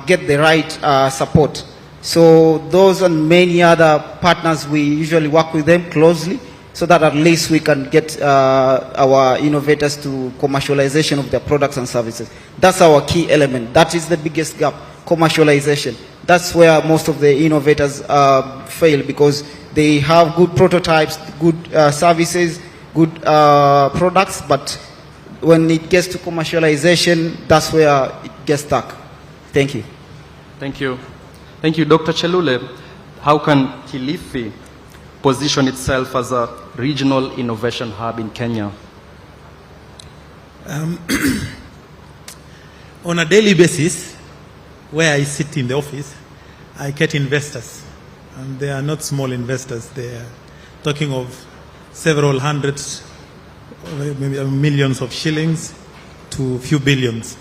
get the right support. So those and many other partners, we usually work with them closely so that at least we can get our innovators to commercialization of their products and services. That's our key element. That is the biggest gap, commercialization. That's where most of the innovators fail because they have good prototypes, good services, good products, but when it gets to commercialization, that's where it gets stuck. Thank you. Thank you. Thank you, Dr. Chelule. How can Kilifi position itself as a regional innovation hub in Kenya? On a daily basis, where I sit in the office, I get investors. And they are not small investors. They are talking of several hundreds, maybe millions of shillings to a few billions.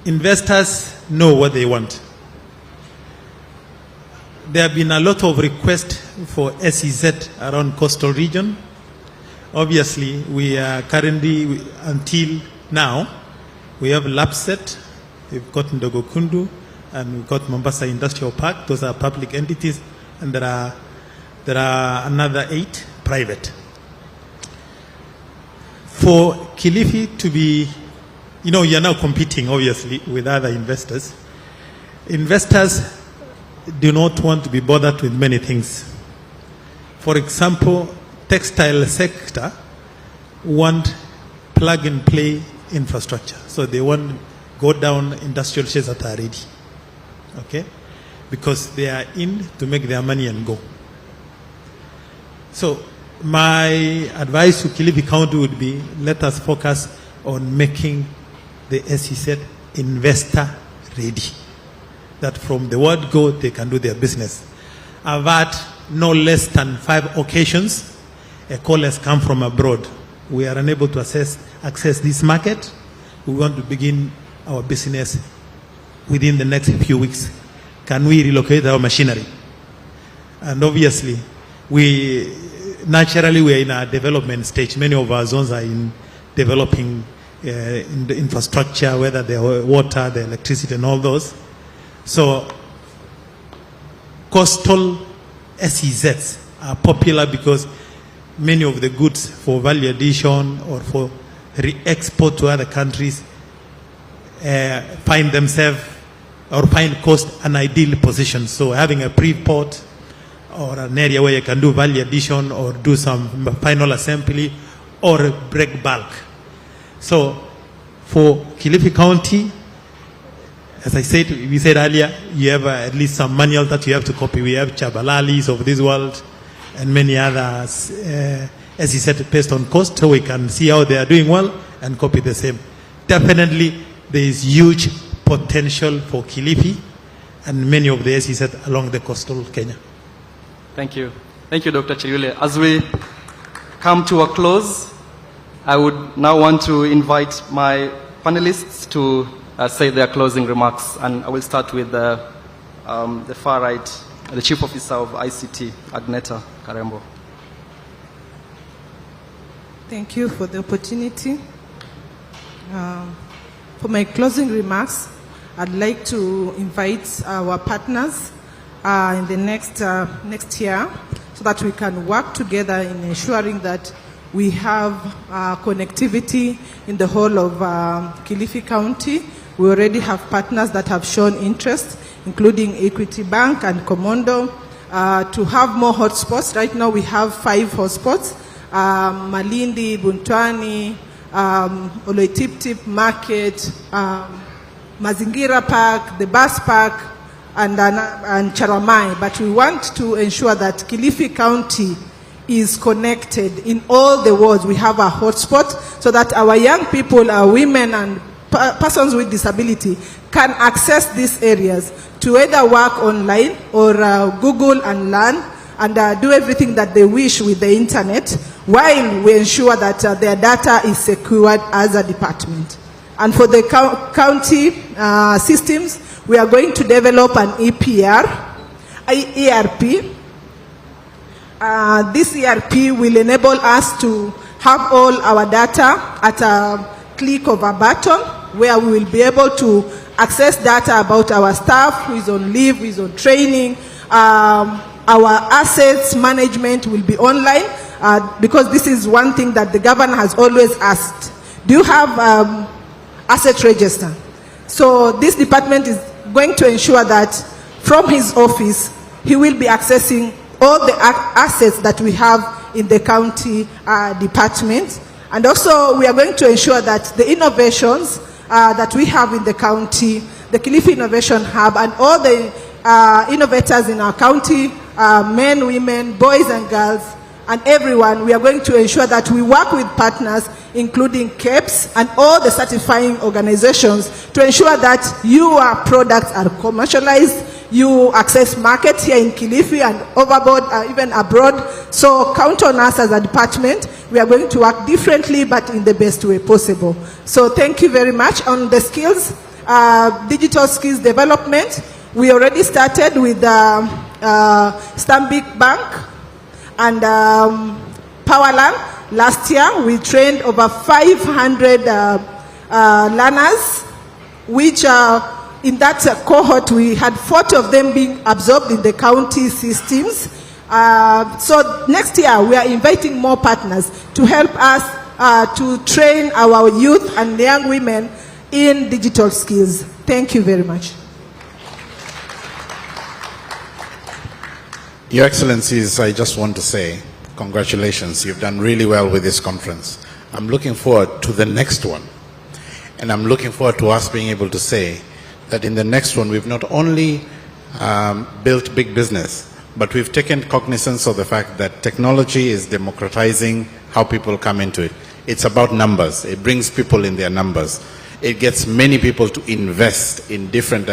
Investors know what they want. There have been a lot of requests for SEZ around coastal region. Obviously, we are currently, until now, we have Lapset, we've got Ndogokundu, and we've got Mombasa Industrial Park. Those are public entities, and there are another 8 private. For Kilifi to be, you're now competing, obviously, with other investors. Investors do not want to be bothered with many things. For example, textile sector want plug-and-play infrastructure. So they want to go down industrial sheds that are ready. Okay? Because they are in to make their money and go. So my advice to Kilifi County would be, let us focus on making the SEZ investor ready. That from the word go, they can do their business. I've had no less than 5 occasions, a call has come from abroad. We are unable to access this market. We want to begin our business within the next few weeks. Can we relocate our machinery? And obviously, naturally we are in a development stage. Many of our zones are in developing in the infrastructure, whether the water, the electricity, and all those. So coastal SEZs are popular because many of the goods for value addition or for re-export to other countries find themselves or find coast an ideal position. So having a pre-port or an area where you can do value addition or do some final assembly or break bulk. So for Kilifi County, as I said, we said earlier, you have at least some manual that you have to copy. We have Chabalalis of this world and many others, as he said, based on cost, so we can see how they are doing well and copy the same. Definitely, there is huge potential for Kilifi and many of the SEZ along the coastal Kenya. Thank you. Thank you, Dr. Chiriule. As we come to a close, I would now want to invite my panelists to say their closing remarks, and I will start with the far right, the Chief Officer of ICT, Agneta Karembo. Thank you for the opportunity. For my closing remarks, I'd like to invite our partners in the next year so that we can work together in ensuring that we have connectivity in the whole of Kilifi County. We already have partners that have shown interest, including Equity Bank and Comondo, to have more hotspots. Right now we have 5 hotspots, Malindi, Buntwani, Oloitip Market, Mazingira Park, the bus park, and Charamai. But we want to ensure that Kilifi County is connected in all the wards. We have a hotspot so that our young people, our women and persons with disability can access these areas to either work online or Google and learn and do everything that they wish with the internet, while we ensure that their data is secured as a department. And for the county systems, we are going to develop an ERP. This ERP will enable us to have all our data at a click of a button, where we will be able to access data about our staff who is on leave, who is on training. Our assets management will be online because this is one thing that the governor has always asked. Do you have asset register? So this department is going to ensure that from his office, he will be accessing all the assets that we have in the county department. And also, we are going to ensure that the innovations that we have in the county, the Kilifi Innovation Hub, and all the innovators in our county, men, women, boys and girls, and everyone, we are going to ensure that we work with partners, including KEPS and all the certifying organizations, to ensure that your products are commercialized, you access markets here in Kilifi and overboard, even abroad. So count on us as a department. We are going to work differently, but in the best way possible. So thank you very much. On the skills, digital skills development, we already started with Stanbic Bank and Powerland. Last year, we trained over 500 learners, which in that cohort, we had 40 of them being absorbed in the county systems. So next year, we are inviting more partners to help us to train our youth and young women in digital skills. Thank you very much. Your Excellencies, I just want to say congratulations. You've done really well with this conference. I'm looking forward to the next one. And I'm looking forward to us being able to say that in the next one, we've not only built big business, but we've taken cognizance of the fact that technology is democratizing how people come into it. It's about numbers. It brings people in their numbers. It gets many people to invest in different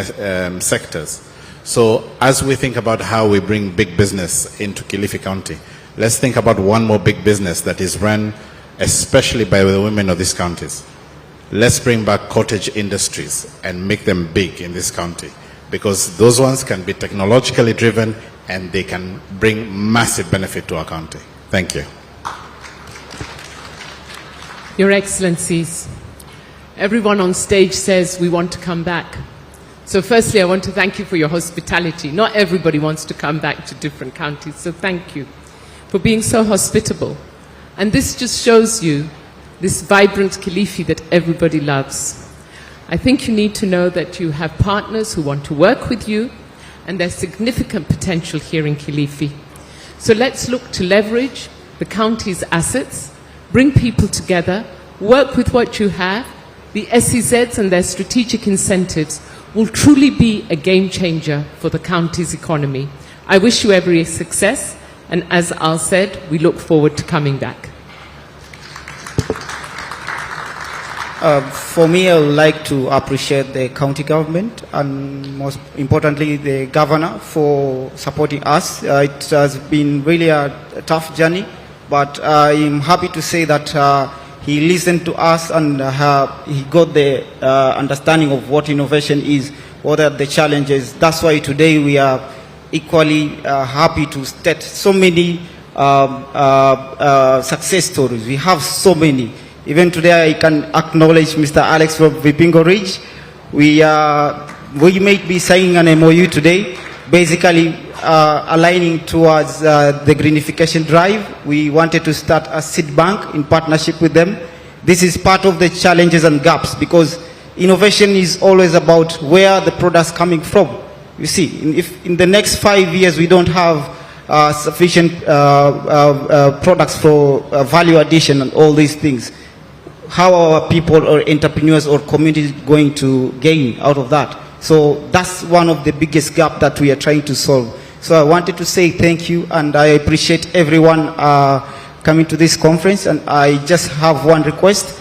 sectors. So as we think about how we bring big business into Kilifi County, let's think about one more big business that is run especially by the women of these counties. Let's bring back cottage industries and make them big in this county, because those ones can be technologically driven and they can bring massive benefit to our county. Thank you. Your Excellencies, Everyone on stage says we want to come back. So firstly, I want to thank you for your hospitality. Not everybody wants to come back to different counties, so thank you for being so hospitable. And this just shows you this vibrant Kilifi that everybody loves. I think you need to know that you have partners who want to work with you, and there's significant potential here in Kilifi. So let's look to leverage the county's assets, bring people together, work with what you have. The SEZs and their strategic incentives will truly be a game changer for the county's economy. I wish you every success, and as Al said, we look forward to coming back. For me, I would like to appreciate the county government and most importantly the governor for supporting us. It has been really a tough journey, but I'm happy to say that he listened to us and he got the understanding of what innovation is, what are the challenges. That's why today we are equally happy to state so many success stories. We have so many. Even today I can acknowledge Mr. Alex from Vipingo Ridge. We may be signing an MOU today, basically aligning towards the greenification drive. We wanted to start a seed bank in partnership with them. This is part of the challenges and gaps, because innovation is always about where the product's coming from. You see, if in the next 5 years we don't have sufficient products for value addition and all these things, how are people or entrepreneurs or communities going to gain out of that? So that's one of the biggest gaps that we are trying to solve. So I wanted to say thank you, and I appreciate everyone coming to this conference. And I just have one request.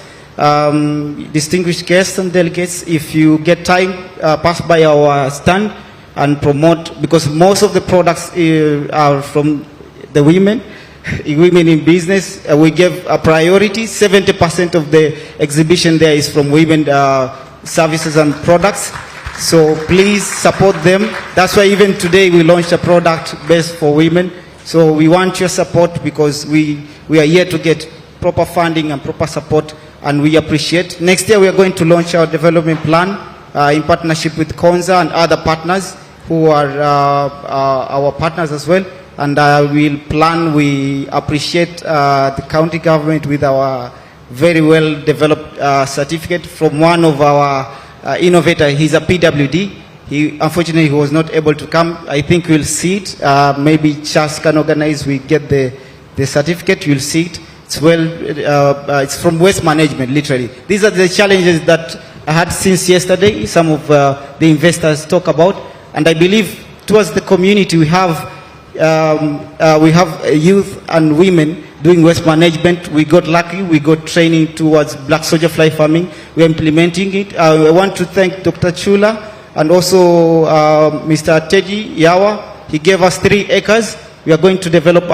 Distinguished guests and delegates, if you get time, pass by our stand and promote, because most of the products are from the women in business. We give a priority. 70% of the exhibition there is from women services and products. So please support them. That's why even today we launched a product based for women. So we want your support, because we are here to get proper funding and proper support, and we appreciate. Next year we are going to launch our development plan in partnership with Konza and other partners who are our partners as well. And we appreciate the county government with our very well developed certificate from one of our innovator. He's a PWD. Unfortunately, he was not able to come. I think we'll see it. Maybe Charles can organize, we get the certificate, you'll see it. It's it's from waste management, literally. These are the challenges that I had since yesterday. Some of the investors talk about. And I believe towards the community, we have youth and women doing waste management. We got lucky. We got training towards black soldier fly farming. We're implementing it. I want to thank Dr. Chula and also Mr. Teji Yawa. He gave us 3 acres. We are going to develop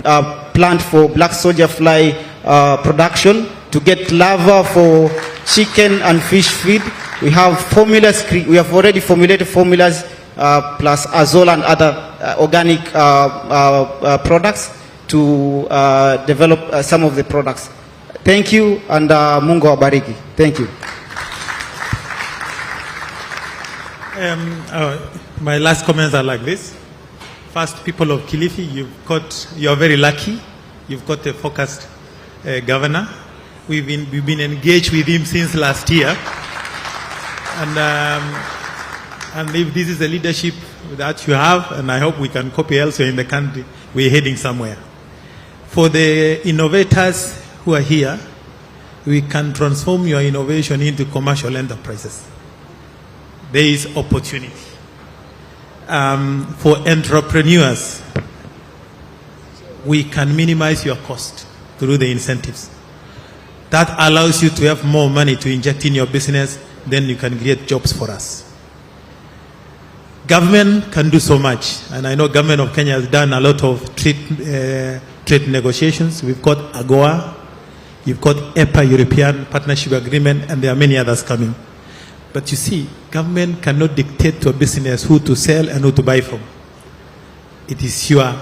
a plant for black soldier fly production to get larvae for chicken and fish feed. We have formulas. We have already formulated formulas plus azole and other organic products to develop some of the products. Thank you, and Mungu wabariki. Thank you. My last comments are like this. First, people of Kilifi, you're very lucky. You've got a focused governor. We've been engaged with him since last year. And if this is the leadership that you have, and I hope we can copy elsewhere in the country, we're heading somewhere. For the innovators who are here, we can transform your innovation into commercial enterprises. There is opportunity. For entrepreneurs, we can minimize your cost through the incentives. That allows you to have more money to inject in your business, then you can create jobs for us. Government can do so much, and I know government of Kenya has done a lot of trade negotiations. We've got AGOA, you've got EPA, European Partnership Agreement, and there are many others coming. But you see, government cannot dictate to a business who to sell and who to buy from. It is your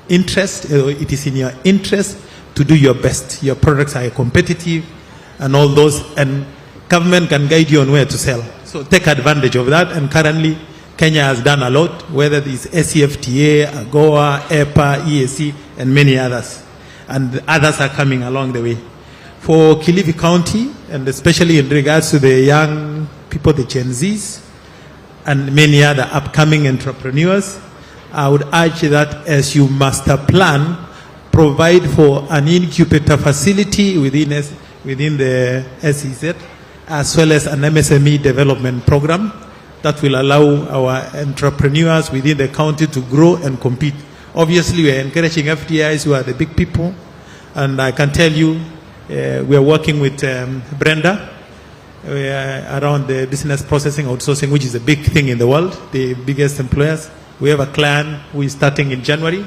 interest, it is in your interest to do your best. Your products are competitive and all those, and government can guide you on where to sell. So take advantage of that. And currently, Kenya has done a lot, whether it's SEFTA, AGOA, EPA, EAC, and many others. And others are coming along the way. For Kilifi County, and especially in regards to the young people, the Gen Zs, and many other upcoming entrepreneurs, I would urge that as you master plan, provide for an incubator facility within the SEZ, as well as an MSME development program that will allow our entrepreneurs within the county to grow and compete. Obviously, we are encouraging FDIs who are the big people, and I can tell you, we are working with Brenda around the business processing outsourcing, which is a big thing in the world, the biggest employers. We have a client who is starting in January,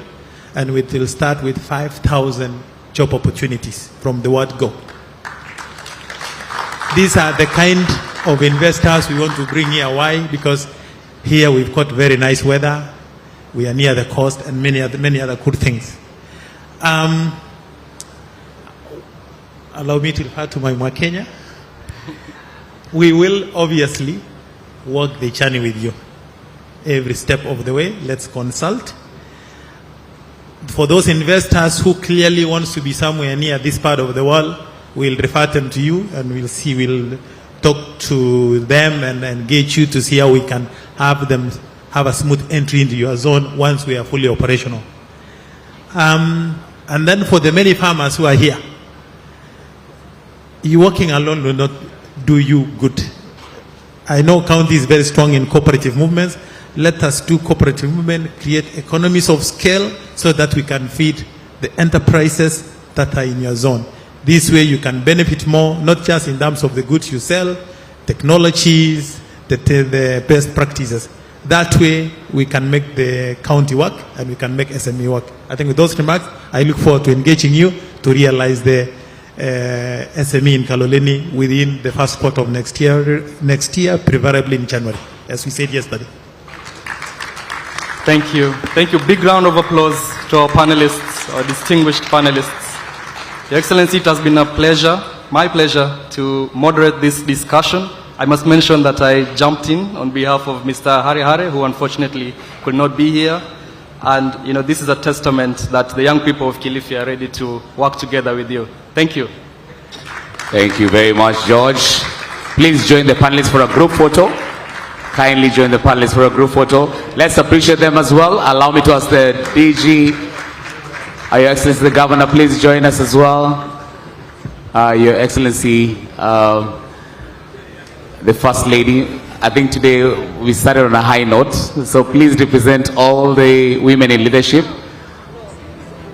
and we will start with 5,000 job opportunities from the word go. These are the kind of investors we want to bring here. Why? Because here we've got very nice weather, we are near the coast, and many other good things. Allow me to refer to my Mwakenya. We will obviously walk the journey with you every step of the way. Let's consult. For those investors who clearly wants to be somewhere near this part of the world, we'll refer them to you, and we'll talk to them and engage you to see how we can have them have a smooth entry into your zone once we are fully operational. And then for the many farmers who are here, you working alone will not do you good. I know county is very strong in cooperative movements. Let us do cooperative movement, create economies of scale so that we can feed the enterprises that are in your zone. This way you can benefit more, not just in terms of the goods you sell, technologies, the best practices. That way we can make the county work and we can make SME work. I think with those remarks, I look forward to engaging you to realize the SME in Kaloleni within the first quarter of next year, preferably in January, as we said yesterday. Thank you. Thank you. Big round of applause to our panelists, our distinguished panelists. Your Excellency, it has been a pleasure, my pleasure, to moderate this discussion. I must mention that I jumped in on behalf of Mr. Hare, who unfortunately could not be here. And, you know, this is a testament that the young people of Kilifi are ready to work together with you. Thank you. Thank you very much, George. Please join the panelists for a group photo. Kindly join the panelists for a group photo. Let's appreciate them as well. Allow me to ask the DG, Your Excellency the Governor, please join us as well. Your Excellency, the First Lady. I think today we started on a high note, so please represent all the women in leadership.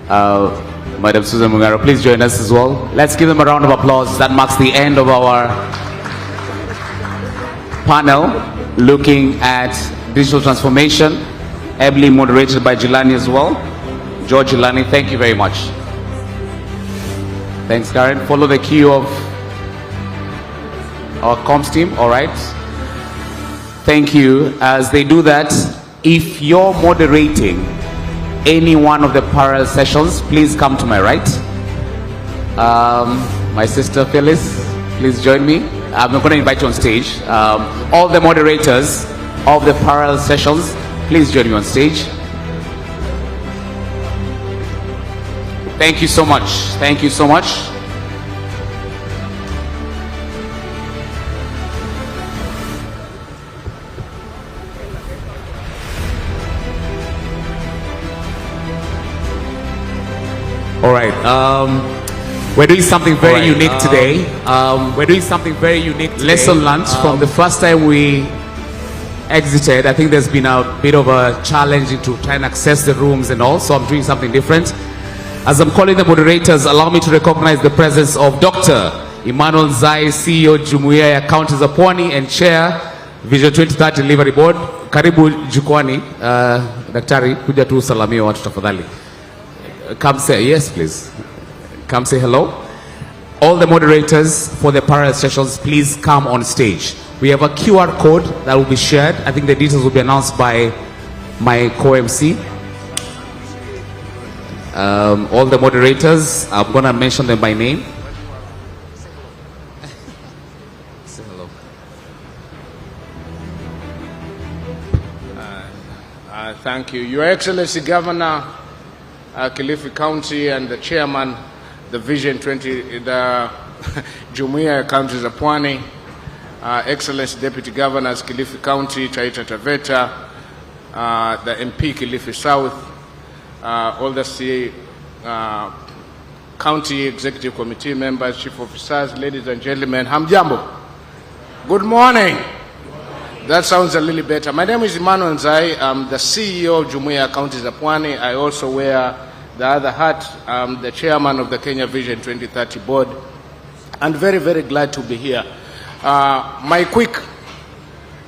Madam Susan Mungaro, please join us as well. Let's give them a round of applause. That marks the end of our panel looking at digital transformation, ably moderated by Jilani as well. George Jilani, thank you very much. Thanks, Karen. Follow the cue of our comms team, all right? Thank you. As they do that, if you're moderating any one of the parallel sessions, please come to my right. My sister Phyllis, please join me. I'm not going to invite you on stage. All the moderators of the parallel sessions, please join me on stage. Thank you so much. Thank you so much. All right. We're doing something very unique today. We're doing something very unique today. Lesson learned from the first time we exited. I think there's been a bit of a challenge to try and access the rooms and all, so I'm doing something different. As I'm calling the moderators, allow me to recognize the presence of Dr. Emmanuel Zai, CEO, Jumuiya ya Counties za Pwani and Chair, Vision 2030 Delivery Board. Karibu jukwani. Daktari, kuja tu salamia watu tafadhali. Come say, yes please. Come say hello. All the moderators for the parallel sessions, please come on stage. We have a QR code that will be shared. I think the details will be announced by my co-MC. All the moderators, I'm going to mention them by name. Thank you. Your Excellency Governor, Kilifi County, and the Chairman, the Vision 20, the Jumuiya ya Counties za Pwani, Excellency Deputy Governors, Kilifi County, Taita Taveta, the MP, Kilifi South, all the County Executive Committee members, Chief Officers, ladies and gentlemen, hamjambo. Good morning. That sounds a little better. My name is Emmanuel Nzai. I'm the CEO of Jumuiya ya Counties za Pwani. I also wear the other hat. I'm the chairman of the Kenya Vision 2030 board. And very, very glad to be here. My quick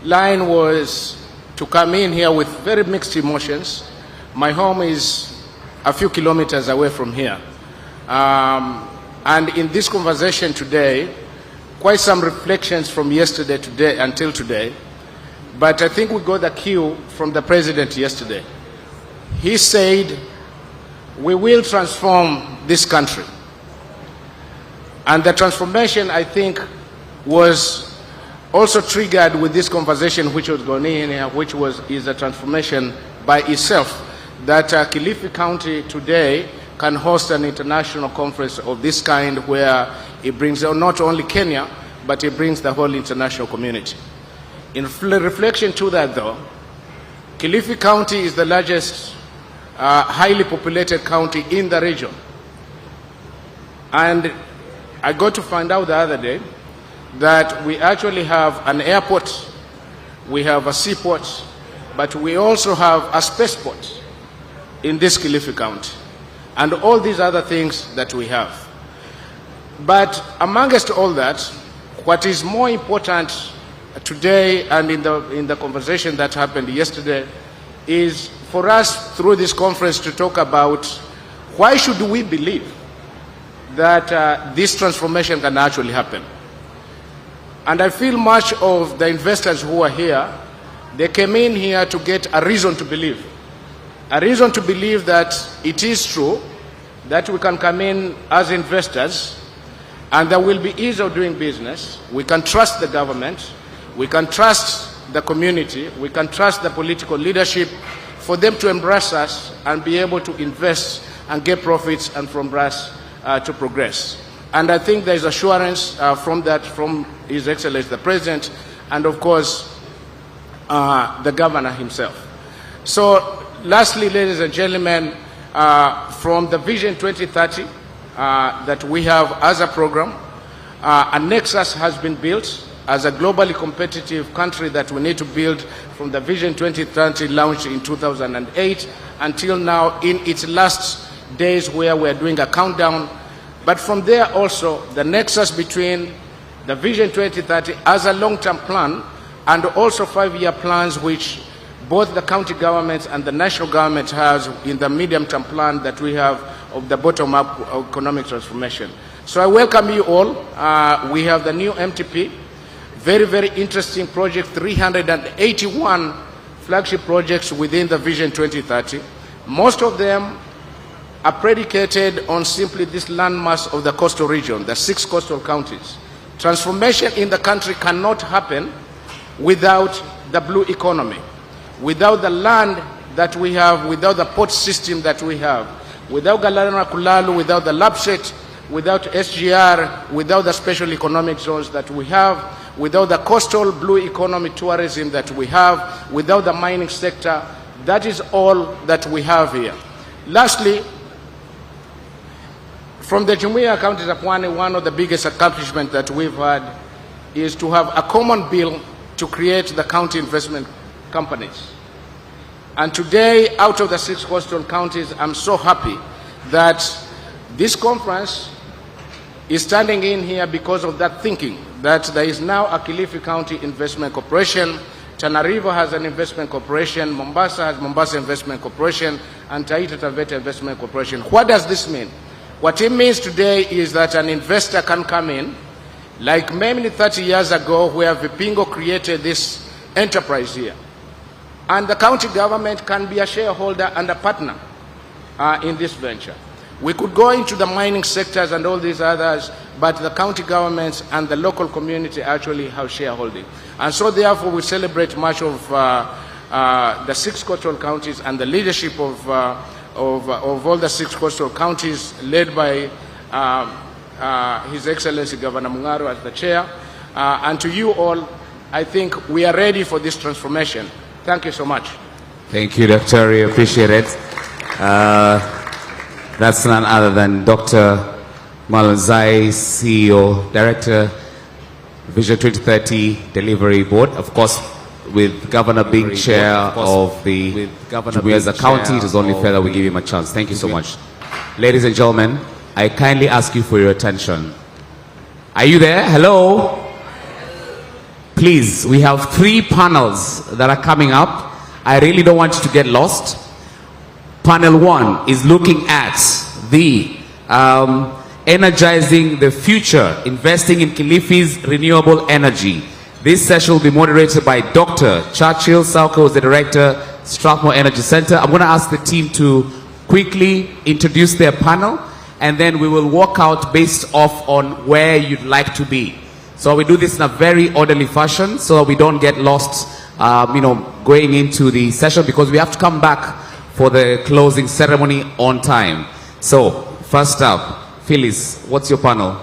line was to come in here with very mixed emotions. My home is a few kilometers away from here. And in this conversation today, quite some reflections from yesterday today until today. But I think we got the cue from the president yesterday. He said, we will transform this country. And the transformation, I think, was also triggered with this conversation which was going in here, which is a transformation by itself, that Kilifi County today can host an international conference of this kind where it brings not only Kenya, but it brings the whole international community. In reflection to that though, Kilifi County is the largest highly populated county in the region. And I got to find out the other day that we actually have an airport, we have a seaport, but we also have a spaceport in this Kilifi County, and all these other things that we have. But amongst all that, what is more important today and in the conversation that happened yesterday is for us through this conference to talk about why should we believe that this transformation can actually happen. And I feel much of the investors who are here, they came in here to get a reason to believe. A reason to believe that it is true that we can come in as investors and there will be ease of doing business. We can trust the government, we can trust the community, we can trust the political leadership for them to embrace us and be able to invest and get profits and from us to progress. And I think there is assurance from that, from His Excellency the President, and of course the Governor himself. So lastly, ladies and gentlemen, from the Vision 2030 that we have as a program, a nexus has been built as a globally competitive country that we need to build from the Vision 2030 launched in 2008 until now in its last days where we're doing a countdown. But from there also, the nexus between the Vision 2030 as a long-term plan and also 5-year plans which both the county governments and the national government has in the medium-term plan that we have of the bottom-up economic transformation. So I welcome you all. We have the new MTP, very, very interesting project, 381 flagship projects within the Vision 2030. Most of them are predicated on simply this landmass of the coastal region, the 6 coastal counties. Transformation in the country cannot happen without the blue economy, without the land that we have, without the port system that we have, without Galana Kulalu, without the LAPSET, without SGR, without the special economic zones that we have, without the coastal blue economy tourism that we have, without the mining sector. That is all that we have here. Lastly, from the Jumuiya Counties of Pwani, one of the biggest accomplishments that we've had is to have a common bill to create the county investment companies. And today, out of the 6 coastal counties, I'm so happy that this conference is standing in here because of that thinking, that there is now a Kilifi County Investment Corporation, Tana River has an investment corporation, Mombasa has Mombasa Investment Corporation, and Taita Taveta Investment Corporation. What does this mean? What it means today is that an investor can come in, like maybe 30 years ago where Vipingo created this enterprise here. And the county government can be a shareholder and a partner in this venture. We could go into the mining sectors and all these others, but the county governments and the local community actually have shareholding. And so therefore we celebrate much of the 6 coastal counties and the leadership of all the 6 coastal counties led by His Excellency Governor Mungaro as the chair. And to you all, I think we are ready for this transformation. Thank you so much. Thank you, Dr. We appreciate it. That's none other than Dr. Malonzai, CEO, Director, Vision 2030 Delivery Board. Of course, with Governor being chair of the Jumuiya County, it is only fair that we give him a chance. Thank you so much. Ladies and gentlemen, I kindly ask you for your attention. Are you there? Hello? Please, we have 3 panels that are coming up. I really don't want you to get lost. Panel 1 is looking at the energizing the future, investing in Kilifi's renewable energy. This session will be moderated by Dr. Churchill Sauko, who is the Director, Strathmore Energy Center. I'm going to ask the team to quickly introduce their panel, and then we will walk out based off on where you'd like to be. So we do this in a very orderly fashion so we don't get lost, going into the session, because we have to come back for the closing ceremony on time. So, first up, Phyllis, what's your panel?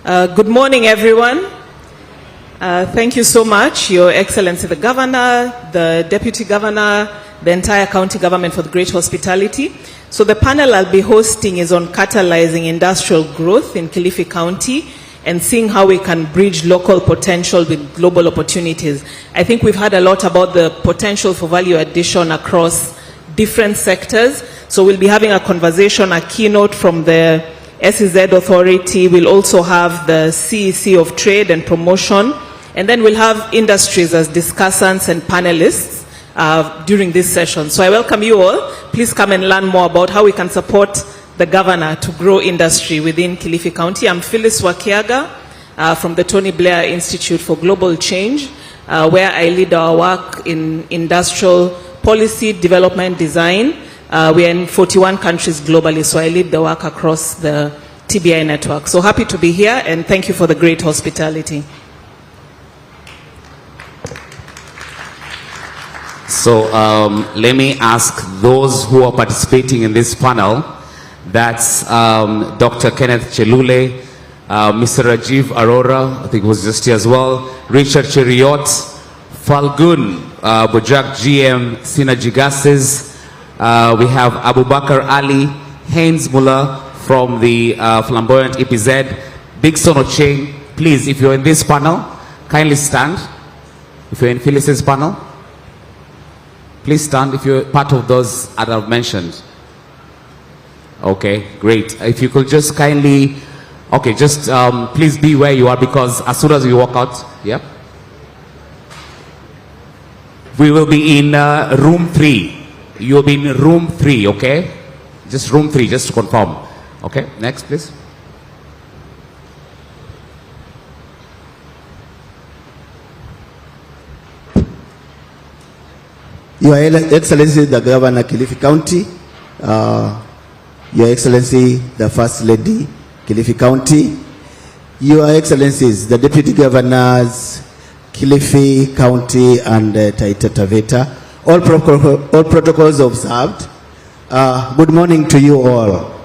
Good morning, everyone. Thank you so much, Your Excellency the Governor, the Deputy Governor, the entire county government for the great hospitality. So the panel I'll be hosting is on catalyzing industrial growth in Kilifi County and seeing how we can bridge local potential with global opportunities. I think we've heard a lot about the potential for value addition across different sectors. So we'll be having a conversation, a keynote from the SEZ Authority. We'll also have the CEC of Trade and Promotion. And then we'll have industries as discussants and panelists during this session. So I welcome you all. Please come and learn more about how we can support the governor to grow industry within Kilifi County. I'm Phyllis Wakiaga from the Tony Blair Institute for Global Change, where I lead our work in industrial policy, development, design. We are in 41 countries globally, so I lead the work across the TBI network. So happy to be here, and thank you for the great hospitality. So let me ask those who are participating in this panel. That's Dr. Kenneth Chelule, Mr. Rajiv Arora, I think was just here as well, Richard Cheriot, Falgun Bojak GM, Synergy Gases. We have Abubakar Ali, Haynes Muller from the flamboyant EPZ, Dixon Ocheng. Please, if you're in this panel, kindly stand. If you're in Phyllis's panel, please stand if you're part of those that I've mentioned. Okay, great. If you could just kindly, please be where you are, because as soon as we walk out, yep. We will be in room 3. You'll be in room 3, okay? Just room 3, just to confirm. Okay, next please. Your Excellency, the Governor, Kilifi County, Your Excellency, the First Lady, Kilifi County, Your Excellencies, the Deputy Governors, Kilifi County and Taita Taveta, all protocols observed. Good morning to you all.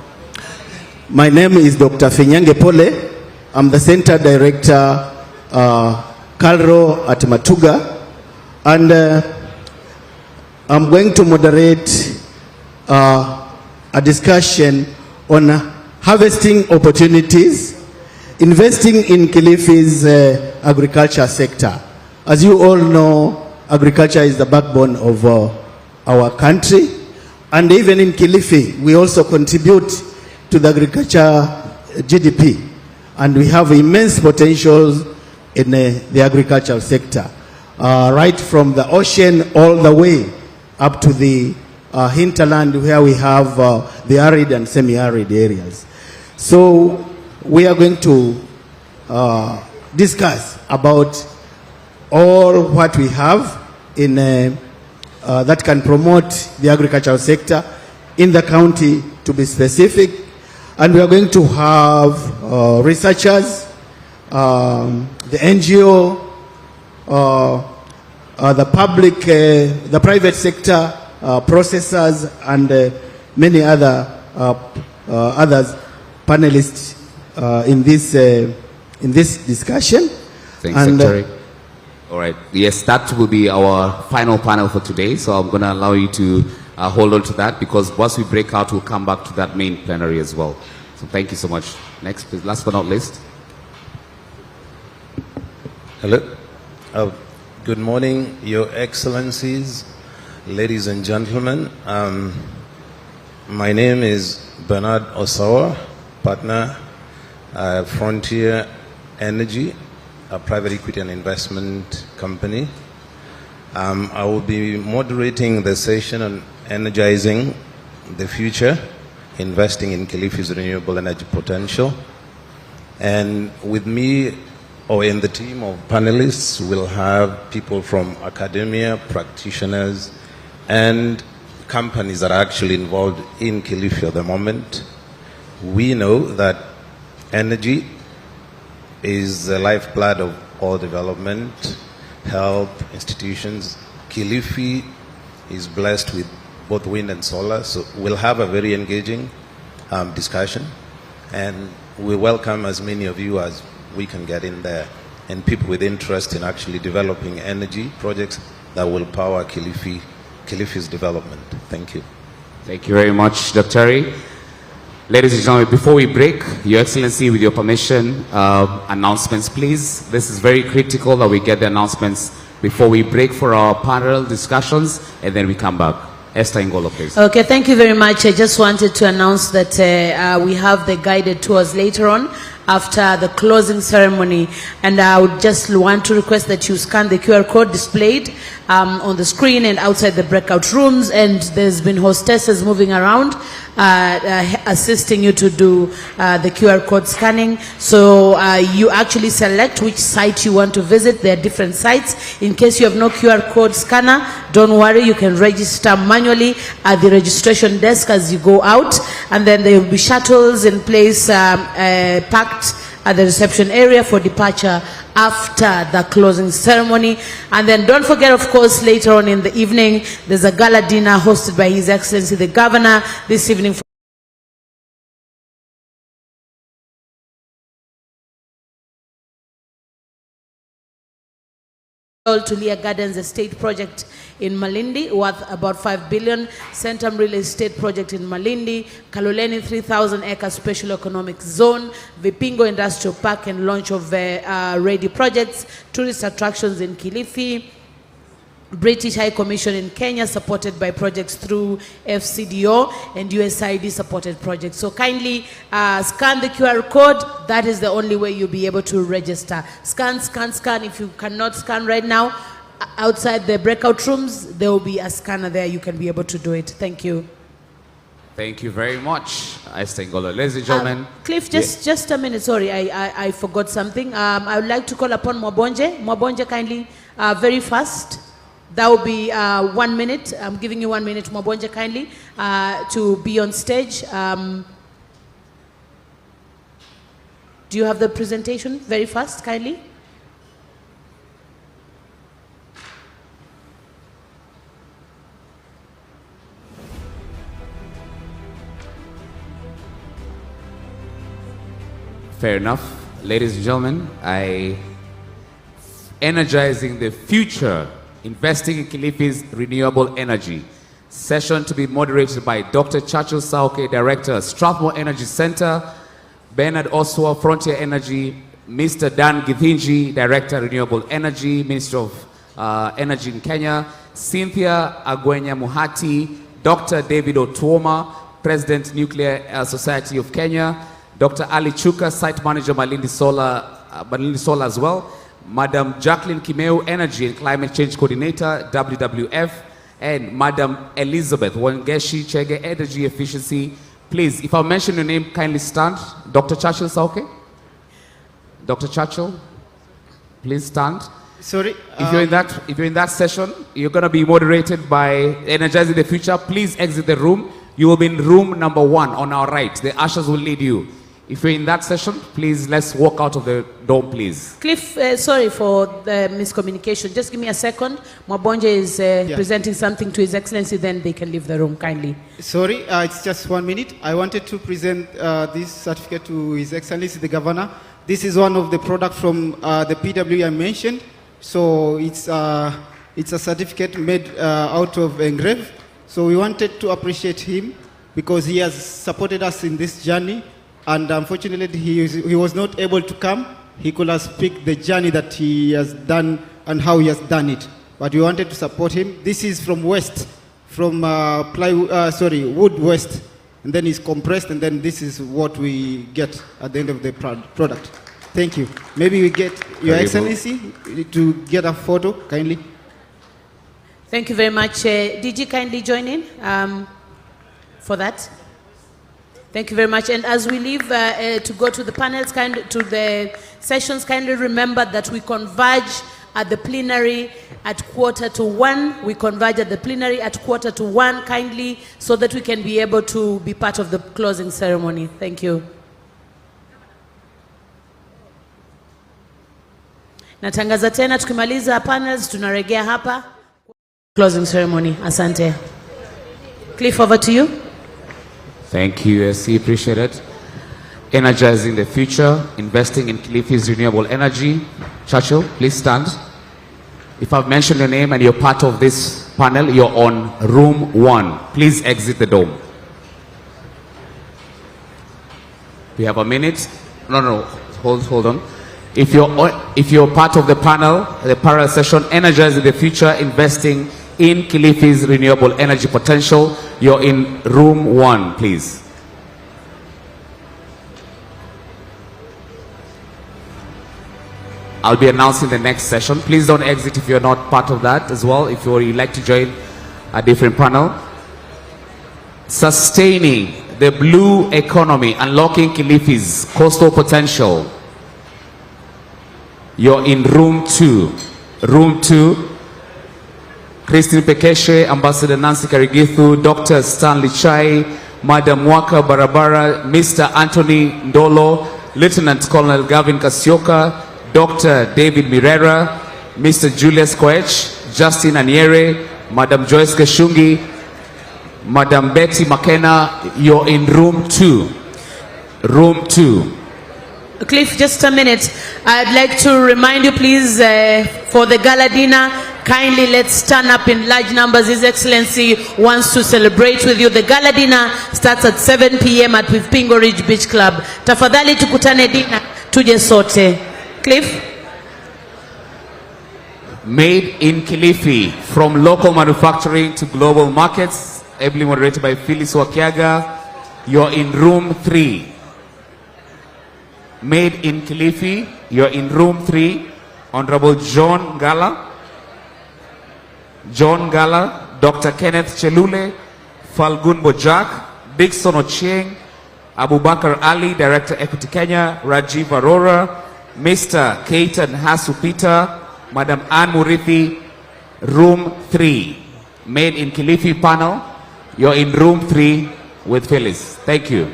My name is Dr. Finyange Pole. I'm the Center Director, Kalro at Matuga, and I'm going to moderate a discussion on harvesting opportunities, investing in Kilifi's agriculture sector. As you all know, agriculture is the backbone of our country, and even in Kilifi, we also contribute to the agriculture GDP, and we have immense potentials in the agricultural sector, right from the ocean all the way up to the hinterland, where we have the arid and semi-arid areas. So we are going to discuss about all what we have in that can promote the agricultural sector in the county, to be specific. And we are going to have researchers, the NGO the public, the private sector, processors, and many other others panelists in this discussion. Thanks, Secretary. All right. Yes, that will be our final panel for today. So I'm going to allow you to hold on to that, because once we break out, we'll come back to that main plenary as well. So thank you so much. Next, please. Last but not least. Hello. Good morning, Your Excellencies, ladies and gentlemen. My name is Bernard Osawa, partner, Frontier Energy, a private equity and investment company. I will be moderating the session on energizing the future, investing in Kilifi's renewable energy potential. And with me, or in the team of panelists, we'll have people from academia, practitioners, and companies that are actually involved in Kilifi at the moment. We know that energy is the lifeblood of all development, health, institutions. Kilifi is blessed with both wind and solar, so we'll have a very engaging discussion, and we welcome as many of you as we can get in there, and people with interest in actually developing energy projects that will power Kilifi's development. Thank you. Thank you very much, Dr. Terry. Ladies and gentlemen, before we break, Your Excellency, with your permission, announcements, please. This is very critical that we get the announcements before we break for our panel discussions, and then we come back. Esther Ngolo, please. Okay, thank you very much. I just wanted to announce that we have the guided tours later on after the closing ceremony, and I would just want to request that you scan the QR code displayed on the screen and outside the breakout rooms, and there's been hostesses moving around assisting you to do the QR code scanning. So you actually select which site you want to visit. There are different sites. In case you have no QR code scanner, don't worry, you can register manually at the registration desk as you go out, and then there will be shuttles in place packed at the reception area for departure after the closing ceremony. And then don't forget, of course, later on in the evening, there's a gala dinner hosted by His Excellency the Governor this evening. Tulia Gardens Estate Project in Malindi, worth about 5 billion. Centum Real Estate Project in Malindi. Kaloleni 3,000 acre special economic zone. Vipingo Industrial Park and launch of ready projects. Tourist attractions in Kilifi. British High Commission in Kenya, supported by projects through FCDO, and USAID supported projects. So kindly scan the QR code. That is the only way you'll be able to register. Scan, scan, scan. If you cannot scan right now, outside the breakout rooms, there will be a scanner there. You can be able to do it. Thank you. Thank you very much, Esther Ngolo. Ladies and gentlemen. Cliff, just a minute. Sorry, I forgot something. I would like to call upon Mwabonje. Mwabonje, kindly, very fast. That will be 1 minute. I'm giving you 1 minute, Mwabonje, kindly, to be on stage. Do you have the presentation? Very fast, kindly. Fair enough. Ladies and gentlemen, energizing the future, investing in Kilifi's renewable energy. Session to be moderated by Dr. Churchill Sauke, Director, Strathmore Energy Center, Bernard Oswa, Frontier Energy, Mr. Dan Githinji, Director, Renewable Energy, Minister of Energy in Kenya, Cynthia Agwenya Muhati, Dr. David Otuoma, President, Nuclear Society of Kenya, Dr. Ali Chuka, Site Manager, Malindi Solar as well, Madam Jacqueline Kimeu, Energy and Climate Change Coordinator, WWF, and Madam Elizabeth Wangeshi Chege, Energy Efficiency. Please, if I mention your name, kindly stand. Dr. Churchill Sauke? Dr. Churchill, please stand. Sorry. If you're in that session, you're going to be moderated by Energizing the Future. Please exit the room. You will be in room number 1 on our right. The ushers will lead you. If you're in that session, please, let's walk out of the dome, please. Cliff, sorry for the miscommunication. Just give me a second. Mwabonje is presenting something to His Excellency, then they can leave the room, kindly. Sorry, it's just 1 minute. I wanted to present this certificate to His Excellency, the Governor. This is one of the products from the PW I mentioned. So it's a certificate made out of engrave. So we wanted to appreciate him because he has supported us in this journey. And unfortunately, he was not able to come. He could have speak the journey that he has done and how he has done it. But we wanted to support him. This is from West, from wood West. And then it's compressed, and then this is what we get at the end of the product. Thank you. Maybe we get Your Excellency to get a photo, kindly. Thank you very much. Did you kindly join in for that? Thank you very much. And as we leave to go to the panels, to the sessions, kindly remember that we converge at the plenary at 1:15. We converge at the plenary at 1:15, kindly, so that we can be able to be part of the closing ceremony. Thank you. Natangaza tena tukimaliza panels, tunaregea hapa. Closing ceremony. Asante. Cliff, over to you. Thank you, SC. Appreciate it. Energizing the future, investing in Kilifi's renewable energy. Churchill, please stand. If I've mentioned your name and you're part of this panel, you're on room 1. Please exit the dome. We have a minute. No, hold on. If you're part of the panel, the parallel session, energizing the future, investing in Kilifi's renewable energy potential, you're in room 1, please. I'll be announcing the next session. Please don't exit if you're not part of that as well, if you'd like to join a different panel. Sustaining the blue economy, unlocking Kilifi's coastal potential. You're in room 2. Room 2. Christine Pekeshe, Ambassador Nancy Karigithu, Dr. Stanley Chai, Madam Waka Barabara, Mr. Anthony Ndolo, Lieutenant Colonel Gavin Kasioka, Dr. David Mirera, Mr. Julius Koech, Justin Aniere, Madam Joyce Keshungi, Madam Betty McKenna. You're in room 2. Room 2. Cliff, just a minute. I'd like to remind you, please, for the gala dinner, kindly let's stand up in large numbers. His Excellency wants to celebrate with you. The gala dinner starts at 7 p.m. at Pingo Ridge Beach Club. Tafadhali tukutane dinner, tuje sote. Cliff? Made in Kilifi, from local manufacturing to global markets, ably moderated by Phyllis Wakiaga. You're in room 3. Made in Kilifi, you're in room 3. Honorable John Gala, Dr. Kenneth Chelule, Falgun Bojak, Dixon Ochieng, Abubakar Ali, Director Equity Kenya, Rajiv Arora, Mr. Keaton Hasu Peter, Madam Ann Murithi, room 3. Made in Kilifi panel, you're in room 3 with Phyllis. Thank you.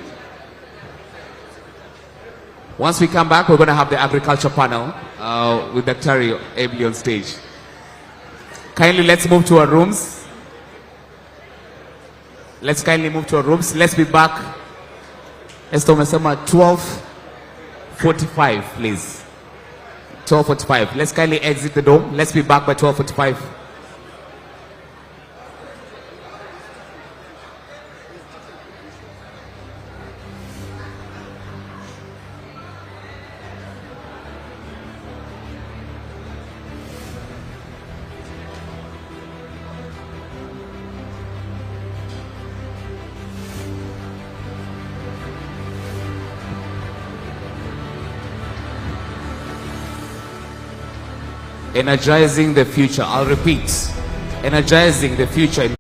Once we come back, we're going to have the agriculture panel with Dr. Ably on stage. Kindly, let's move to our rooms. Let's kindly move to our rooms. Let's be back. Esther Mesema, 12:45, please. 12:45. Let's kindly exit the dome. Let's be back by 12:45. Energizing the future. I'll repeat. Energizing the future.